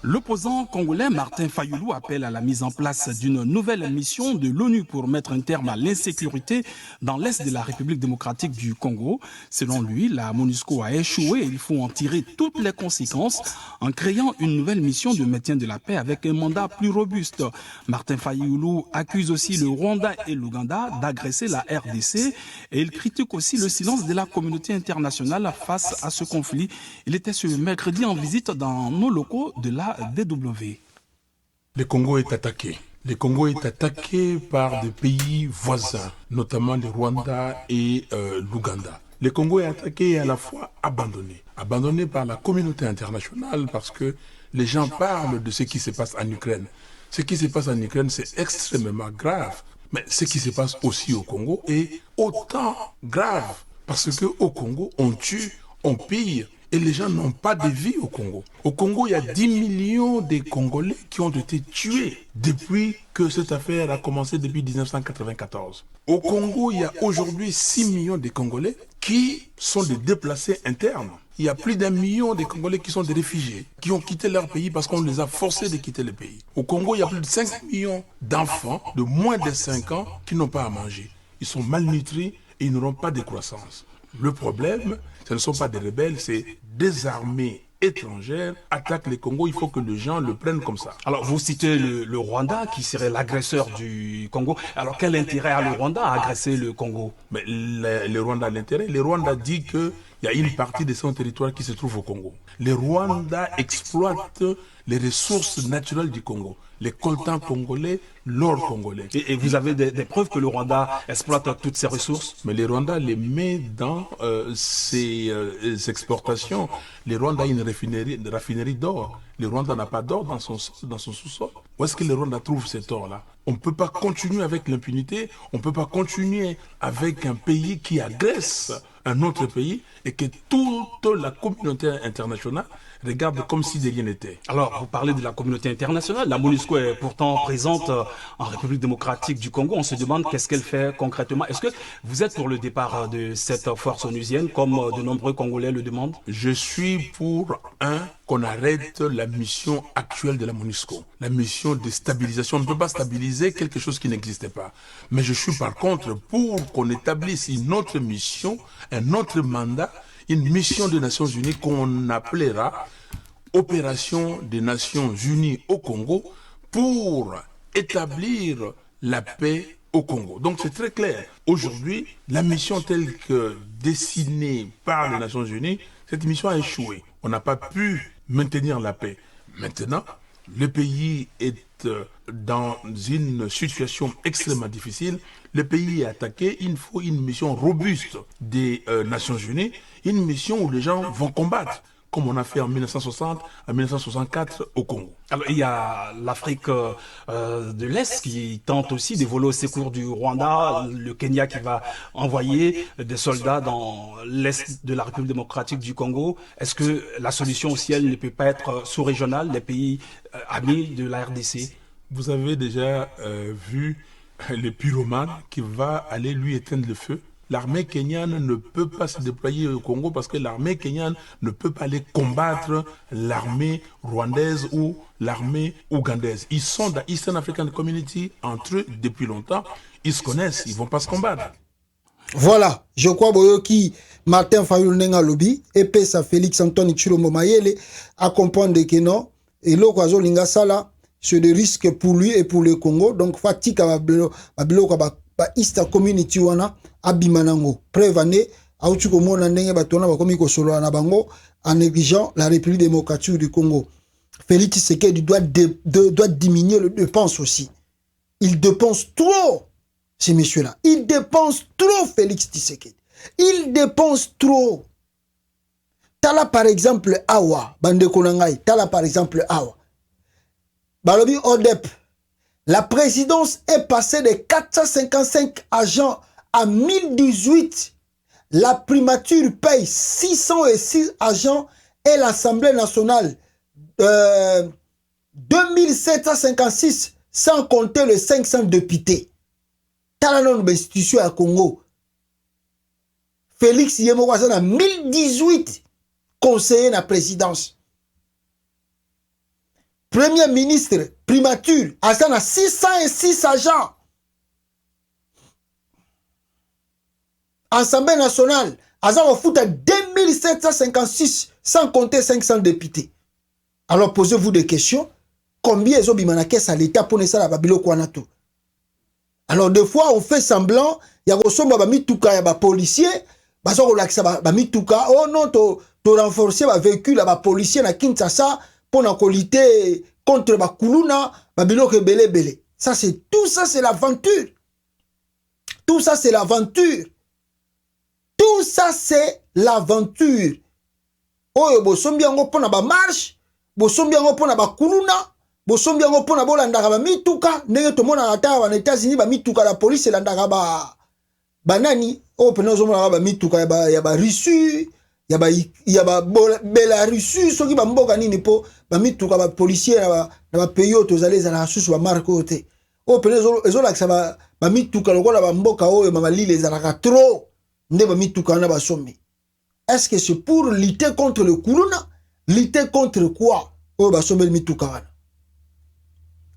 L'opposant congolais Martin Fayulu appelle à la mise en place d'une nouvelle mission de l'ONU pour mettre un terme à l'insécurité dans l'est de la République démocratique du Congo. Selon lui, la MONUSCO a échoué et il faut en tirer toutes les conséquences en créant une nouvelle mission de maintien de la paix avec un mandat plus robuste. Martin Fayulu accuse aussi le Rwanda et l'Ouganda d'agresser la RDC et il critique aussi le silence de la communauté internationale face à ce conflit. Il était ce mercredi en visite dans nos locaux de la DW. Le Congo est attaqué. Le Congo est attaqué par des pays voisins, notamment le Rwanda et l'Ouganda. Le Congo est attaqué et à la fois abandonné. Abandonné par la communauté internationale parce que les gens parlent de ce qui se passe en Ukraine. Ce qui se passe en Ukraine, c'est extrêmement grave. Mais ce qui se passe aussi au Congo est autant grave. Parce qu'au Congo, on tue, on pille. Et les gens n'ont pas de vie au Congo. Au Congo, il y a 10 millions de Congolais qui ont été tués depuis que cette affaire a commencé depuis 1994. Au Congo, il y a aujourd'hui 6 millions de Congolais qui sont des déplacés internes. Il y a plus d'1 million de Congolais qui sont des réfugiés, qui ont quitté leur pays parce qu'on les a forcés de quitter le pays. Au Congo, il y a plus de 5 millions d'enfants de moins de 5 ans qui n'ont pas à manger. Ils sont malnutris et ils n'auront pas de croissance. Le problème, ce ne sont pas des rebelles, c'est des armées étrangères attaquent le Congo. Il faut que les gens le prennent comme ça. Alors, vous citez le Rwanda qui serait l'agresseur du Congo. Alors, quel intérêt a le Rwanda à agresser le Congo? Mais le Rwanda a l'intérêt. Le Rwanda dit qu'il y a une partie de son territoire qui se trouve au Congo. Le Rwanda exploite les ressources naturelles du Congo. Les coltans congolais, l'or congolais. Et vous avez des preuves que le Rwanda exploite toutes ces ressources? Mais le Rwanda les met dans ses exportations. Le Rwanda a une raffinerie d'or. Le Rwanda n'a pas d'or dans son sous-sol. Où est-ce que le Rwanda trouve cet or-là? On ne peut pas continuer avec l'impunité. On ne peut pas continuer avec un pays qui agresse un autre pays et que toute la communauté internationale regarde comme si de rien n'était. Alors, vous parlez de la communauté internationale. La MONUSCO est pourtant présente en République démocratique du Congo. On se demande qu'est-ce qu'elle fait concrètement. Est-ce que vous êtes pour le départ de cette force onusienne, comme de nombreux Congolais le demandent? Je suis pour qu'on arrête la mission actuelle de la MONUSCO. La mission de stabilisation. On ne peut pas stabiliser quelque chose qui n'existait pas. Mais je suis par contre pour qu'on établisse une autre mission, un autre mandat, une mission des Nations Unies qu'on appellera Opération des Nations Unies au Congo pour établir la paix au Congo. Donc c'est très clair. Aujourd'hui, la mission telle que dessinée par les Nations Unies, cette mission a échoué. On n'a pas pu maintenir la paix. Maintenant, le pays est dans une situation extrêmement difficile. Le pays est attaqué. Il faut une mission robuste des Nations Unies, une mission où les gens vont combattre, comme on a fait en 1960, en 1964 au Congo. Alors, il y a l'Afrique de l'Est qui tente aussi de voler au secours du Rwanda, le Kenya qui va envoyer des soldats dans l'Est de la République démocratique du Congo. Est-ce que la solution aussi, elle ne peut pas être sous-régionale, les pays amis de la RDC? Vous avez déjà vu le pyromane qui va aller lui éteindre le feu? L'armée kenyane ne peut pas se déployer au Congo parce que l'armée kenyane ne peut pas aller combattre l'armée rwandaise ou l'armée ougandaise. Ils sont dans Eastern African Community entre eux depuis longtemps. Ils se connaissent, ils ne vont pas se combattre. Voilà, je crois que Martin Fayulu Nenga Lobby et Pesa Félix Antoine Tshilombo Mayele à comprendre que non, et l'Okwazo Linga Sala, c'est des risques pour lui et pour le Congo. Donc, Fatika ba East Community wana abimanango preuve autu komona ndenge batona bakomi ko solo na bango en négligeant la République démocratique du Congo. Félix Tshisekedi doit diminuer le dépense aussi. Il dépense trop ces messieurs-là. Il dépense trop Félix Tshisekedi. Il dépense trop. Tala par exemple Awa bande konangai, tala par exemple Awa. Balobi Odep. La présidence est passée de 455 agents à 1018. La primature paye 606 agents et l'Assemblée nationale 2756 sans compter les 500 députés. Talanon d'institution à Congo. Félix Yemouazan a 1018 conseillers à la présidence. Premier ministre, primature, Azan a 606 agents. Assemblée nationale, Azan a foutu à 2756, sans compter 500 députés. Alors posez-vous des questions. Combien ils ont bimanakès à l'État pour ne pas la Babylone Kwanato? Alors des fois, on fait semblant, il y a des mitouka, il y a des policiers, oh non, tu renforcer le véhicule, les policiers na Kinshasa, pour lutter contre Bakuluna, Babylone belé belé. Ça c'est tout ça c'est l'aventure. Tout ça c'est l'aventure. Tout ça c'est l'aventure. Oh bosombi yango pona ba marche, bosombi yango pona Bakuluna, bosombi yango pona bolandaka ba mituka, ndenge to mona ata ba États-Unis ba mituka la police landaka ba banani, oh pena zo mona ba mituka ya ba Russie. Ya ba Belarussie soki ba mboka nini po ba mituka ba policier na ba pays to zaleza na susu ba marque ote o pele ezola que ça ba mituka lokola ba mboka oyo mama lile ezalaka trop nde ba mituka na ba sombi. Est-ce que c'est pour lutter contre le corona? Lutter contre quoi? Oh ba sombi mituka wana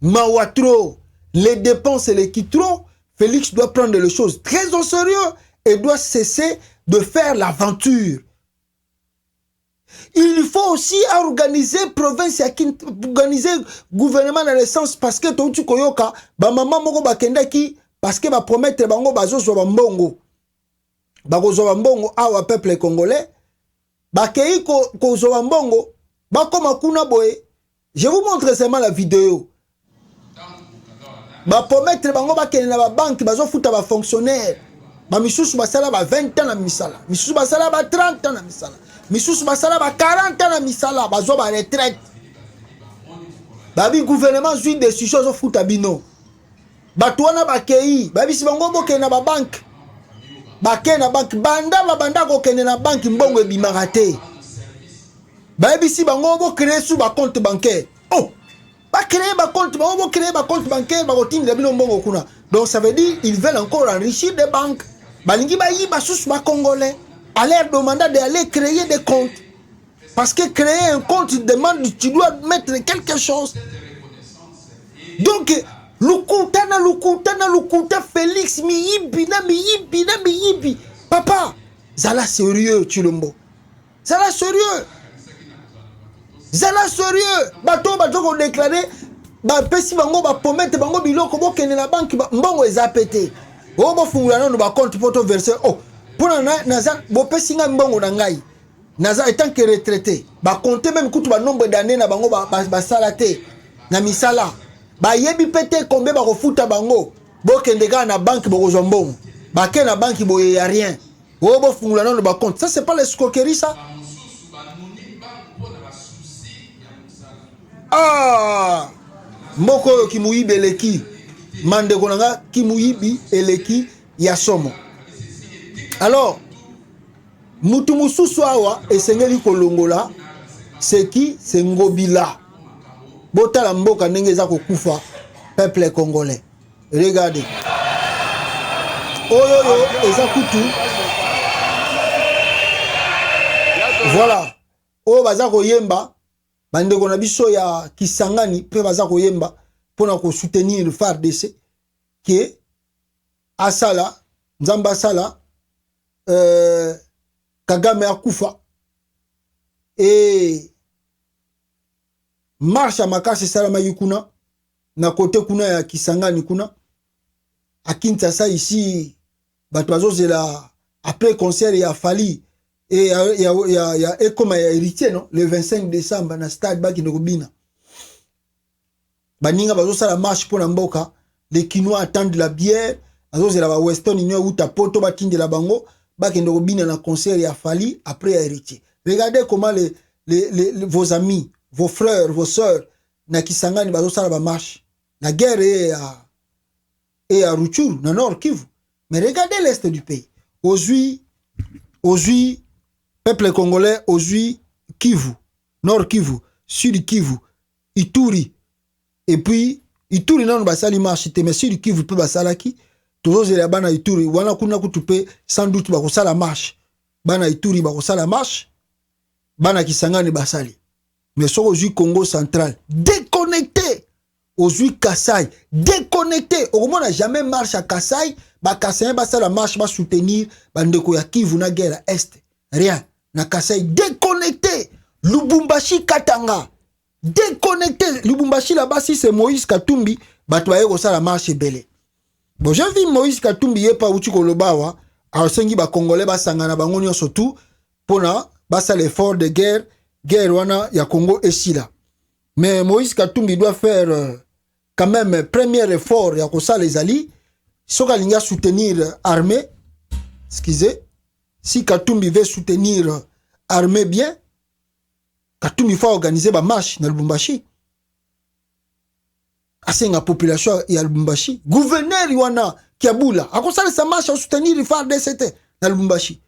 mawa trop, les dépenses et les qui trop. Félix doit prendre les choses très au sérieux et doit cesser de faire l'aventure. Il faut aussi organiser province, organiser gouvernement dans le sens parce que tu koyoka ba maman moko bakenda ki parce que ba promettre bango bazo so bambongo bako zo bambongo awa peuple congolais bakei ko zo bambongo bakoma kuna boye. Je vous montre seulement la vidéo. Ba promettre bango bakende na ba banque bazo futa ba fonctionnaire ba misusu basala ba 20 ans na misala, misusu basala ba 30 ans na misala, misusu basala ba 40 ans na misala, bazo ba retraite. Babi gouvernement zui décision zo futa bino. Batwana bakei, babi si bango boke na ba banque. Bake na banque banda ko kende na banque mbongo ebimaka te. Babi si bango bo créer sous ba compte bancaire. Oh, ba créer ba compte bancaire ba kotinga bino mbongo kuna. Donc ça veut dire ils veulent encore enrichir des banques. Balingi ba yi ba sous ba congolais. À leur demander d'aller créer des comptes. Parce que créer un compte demande, tu dois mettre quelque chose. Donc, Lukuta, Félix, miyibi. Papa, zala sérieux, Tshilombo. Zala sérieux. Bato ko déclarer, ba pesi bango ba pomete bango biloko bo kene na banque mbongo ezapete. O bo fungula no ba compte poto verser. Oh, pona naza bo pesi nga mbongo na ngai. naza étant que retraité ba compter même kutu ba nombre d'années na bango ba salate na misala ba yebi pété combien ba refuta bango bokende ka na banque bokozwa mbongo ba ke na banque boye ya rien o bo fungula non ba compte ça c'est pas l'escroquerie ça. Ah moko yo kimuyibi eleki mandeko nanga kimuyibi eleki ya somo. Alors mutu mususu awa esengeli kolongola c'est qui? C'est Ngobila. Botala mboka ndenge eza kokufa peuple congolais. Regardez. Oyoyo eza kutu. Voilà. O baza koyemba bandeko na biso ya Kisangani pe baza koyemba pona ko soutenir le FARDC qui asala nzamba sala Kagame akufa et marche makasi salama yukuna na kote kuna ya Kisangani kuna à Kinshasa ici bato azozela après concert ya Fali et ya comme héritier non le 25 décembre na stade baki ndokobina baninga bazosala marche pour mboka les Kinois attendent la bière azozela ba Western Union uta poto batindela bango baki ndokobina na concert ya Fali après ya héritier. Regardez comment vos amis, vos frères, vos sœurs na Kisangani bazosala ba marche la guerre est à Rutshuru na Nord Kivu. Mais regardez l'est du pays. Aujourd'hui peuple congolais aujourd'hui Kivu, Nord Kivu, Sud Kivu, Ituri et puis Ituri non basali marche mais Sud Kivu pe basalaki toujours la bana Ituri wana kuna kutupe sans doute bakosala marche bana Ituri bakosala marche bana Kisangani basali mais aujourd'hui Congo central déconnecté aujourd'hui Kasai déconnecté au moins n'a jamais marche à Kasai ba Kasai basala marche ba soutenir bandeko ya Kivu na guerre est rien na Kasai déconnecté Lubumbashi Katanga déconnecté Lubumbashi là-bas si c'est Moïse Katumbi bato aye kosala marche belé. Bon j'ai vu Moïse Katumbi yepa uti kolobawa asengi ba congolais basangana bango nyonso tout pona basa l'effort de guerre wana ya Congo esila. Mais Moïse Katumbi doit faire quand même premier effort ya kosala les alliés soka linga soutenir armée excusez si Katumbi veut soutenir armée bien Katumbi faut organiser ba marche na Lubumbashi asenga population ya Lubumbashi gouverneur wana Kiabula akosala sa marche à soutenir le FARDC na Lubumbashi.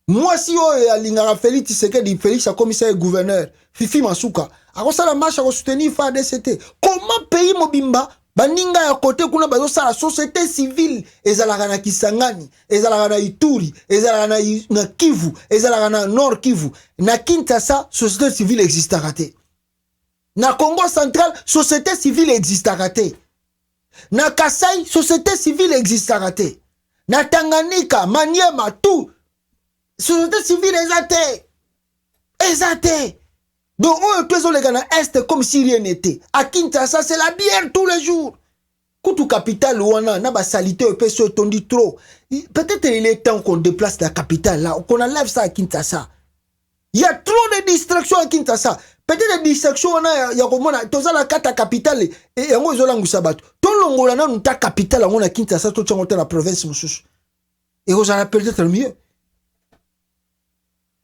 Moi si ya lingara Félix Tshisekedi Félix a commissaire gouverneur Fifi Masuka akosala marche à soutenir FARDC. Comment pays mobimba baninga ya côté kuna bazosala société civile ezalaka na Kisangani ezalaka na Ituri ezalaka na Kivu ezalaka na Nord Kivu na Kinshasa société civile existe raté na Congo central société civile existe raté na Kasai société civile existe raté na Tanganyika Maniema tout société civile exate donc on peut les gars est comme si rien n'était à Kinshasa c'est la bière tous les jours Koutou capitale wana na ba salité peut se tondi trop peut-être il est temps qu'on déplace la capitale là qu'on enlève ça à Kinshasa. Il y a trop de distractions à Kinshasa. Peut-être des distractions wana ya komona toza la kata capitale et yango ezolangu sabato to longola na nta capitale ngona Kinshasa to tshongo na province mususu et vous allez peut-être mieux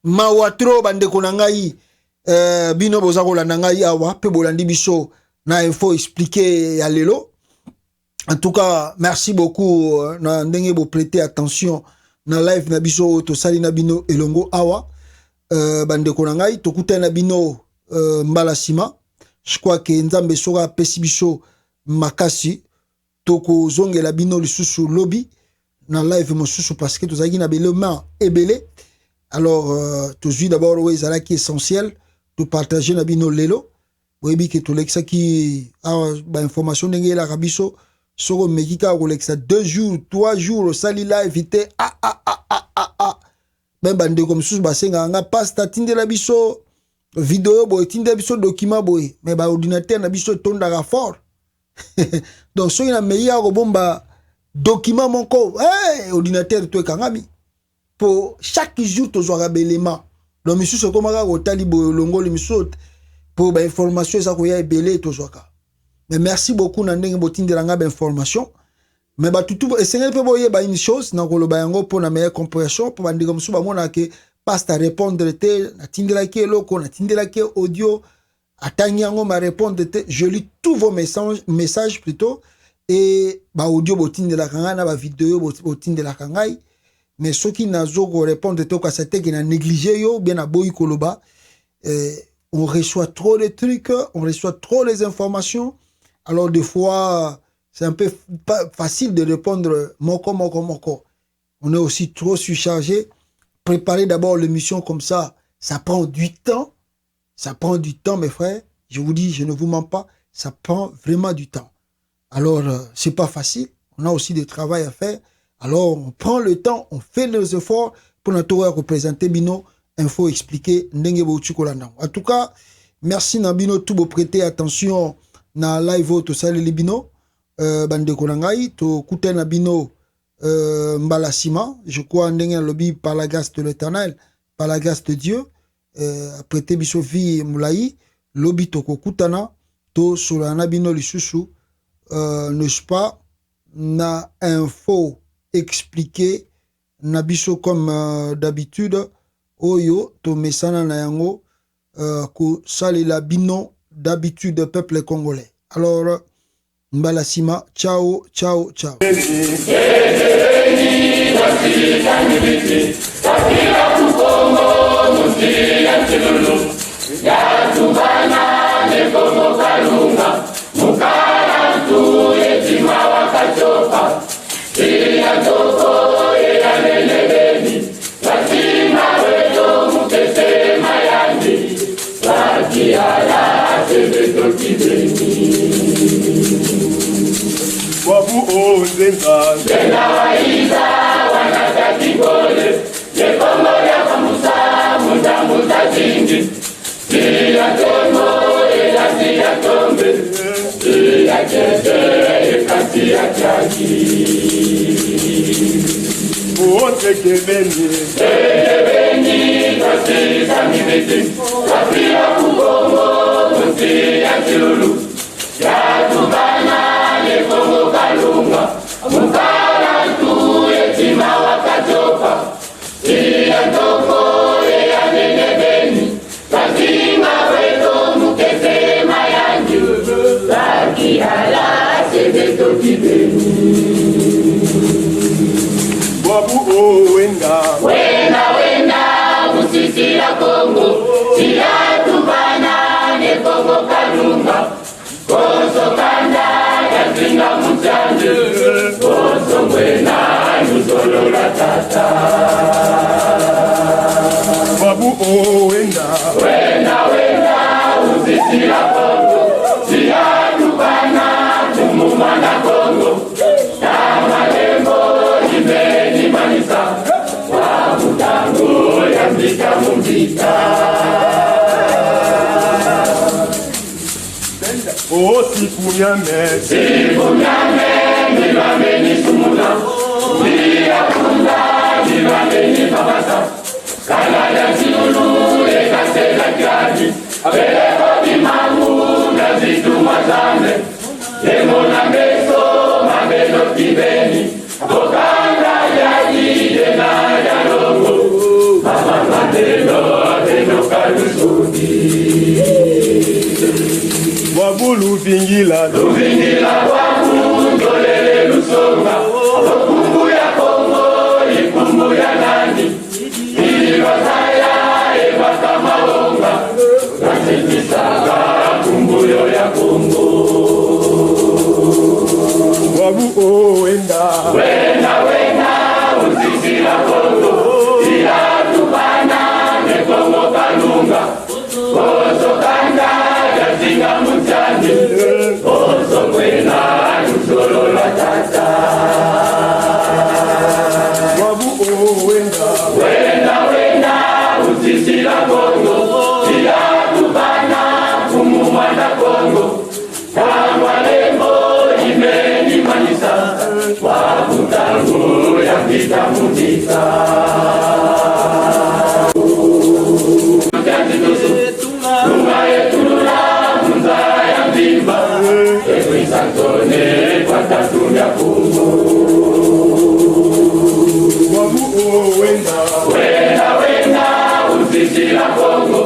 mawatro bandeko na ngai bino boza kolanda ngai awa pe bolandi biso na info expliquer ya lelo. En tout cas merci beaucoup na ndenge bo prêter attention na live na biso to sali na bino elongo awa bandeko na ngai tokuta na bino mbala sima. Je crois que nzambe soka pesi biso makasi toko zongela bino lisusu lobby na live mosusu parce que tozaki na belema ebele. Alors toujours d'abord ouais ça qui est essentiel de partager na bino lelo boyebi ke to lexa ki ba information ndenge la rabiso soko mekika ko lexa 2 jours 3 jours sali live vite ben bande comme sous basenga nga pasta tindela biso vidéo boy tindela biso document boy mais ba ordinateur na biso tondaka fort donc soki na meilleur ko bomba document mon ko ordinateur to kangami pour chaque jour to joa élément donc monsieur komaka otali bolongo le monsieur pour ba information ça ko ya belé to zwaka. Mais merci beaucoup na ndenge botindelanga ba information. Mais ba tutu essayez pe boye ba une chose na ko lo ba yango pour na meilleure compréhension pour ba ndiga musu ba mona ke passe à répondre te na tindela ke loko na tindela ke audio atangi yango ma répondre te je lis tous vos messages plutôt et ba audio botindela kanga na ba vidéo botindela kangai mais ceux qui nazo ko répondre te ko ça te ki na négliger yo bien na boyi koloba on reçoit trop de trucs, on reçoit trop les informations. Alors des fois, c'est un peu pas facile de répondre moko. On est aussi trop surchargé. Préparer d'abord l'émission comme ça, ça prend du temps. Ça prend du temps, mes frères. Je vous dis, je ne vous mens pas, ça prend vraiment du temps. Alors, c'est pas facile. On a aussi du travail à faire. Alors, on prend le temps, on fait nos efforts pour notre représenter Bino. Info expliquer ndenge bochukolanda. En tout cas, merci Nabino tout prêter attention na live to sale libino bande konangai to kuta Nabino mbalasima, je crois ndenge lobby par la grâce de l'Éternel, par la grâce de Dieu, prêter biso vie mulai lobby to kutana to sur Nabino lisusu n'est-ce pas na info expliquer nabiso comme d'habitude. Oyo to mesana na yango ko salela bino d'habitude peuple congolais. Alors mbalasima, ciao. Wabu onzenga Zena waiza wanakatibole Yekongo ya kamusa muta jingi Siya tono elasi ya tombe Siya kete ekasi ya chaki Uonte kebeni kasi samimeti Wapia kukongo muti ya chulu Ya tubana Kongo kalunga mukala tu etima wakachopa iya toko ya nenebeni kazinga weto mukete mayanju laki hala sebeto kibeni wabu wenda musisi ya Kongo iya tubana ne Kongo kalunga koso kanda Kinga mutande, koso mwena, nusolo la tata. Wabu wenda, uzisi la Kongo, siya tubana, tumumana Kongo. Kama lembo, imeni manisa, wabu tango, yambika mumbika. Oh, sifunyame, nibame ni sumuna, nibame ni babasa, kala ya chilulu, ekase la kiaji, abeleko di mamu, nazitu mazane, lemona meso, mabelo kibeni, bokanda ya jidena ya longo, mama madelo, adeno kalusudi. Wabulu vingila wabu ndolele lusonga Kumbu ya Kongo ikumbu ya nani Ilibasaya ebaka maonga Nasikisaga kumbuyo ya Kongo Wabu wenda Uzisi la Kongo Ila tubana ne Kongo kalunga Koso kanda Yazinga mutani Koso mwena Nusolo la tata Wabu wenda Uzisi la Kongo Ila tubana Kumumana Kongo Kama lembo Imeni manisa Wabu tangu Yambita mutika usisi la Kongo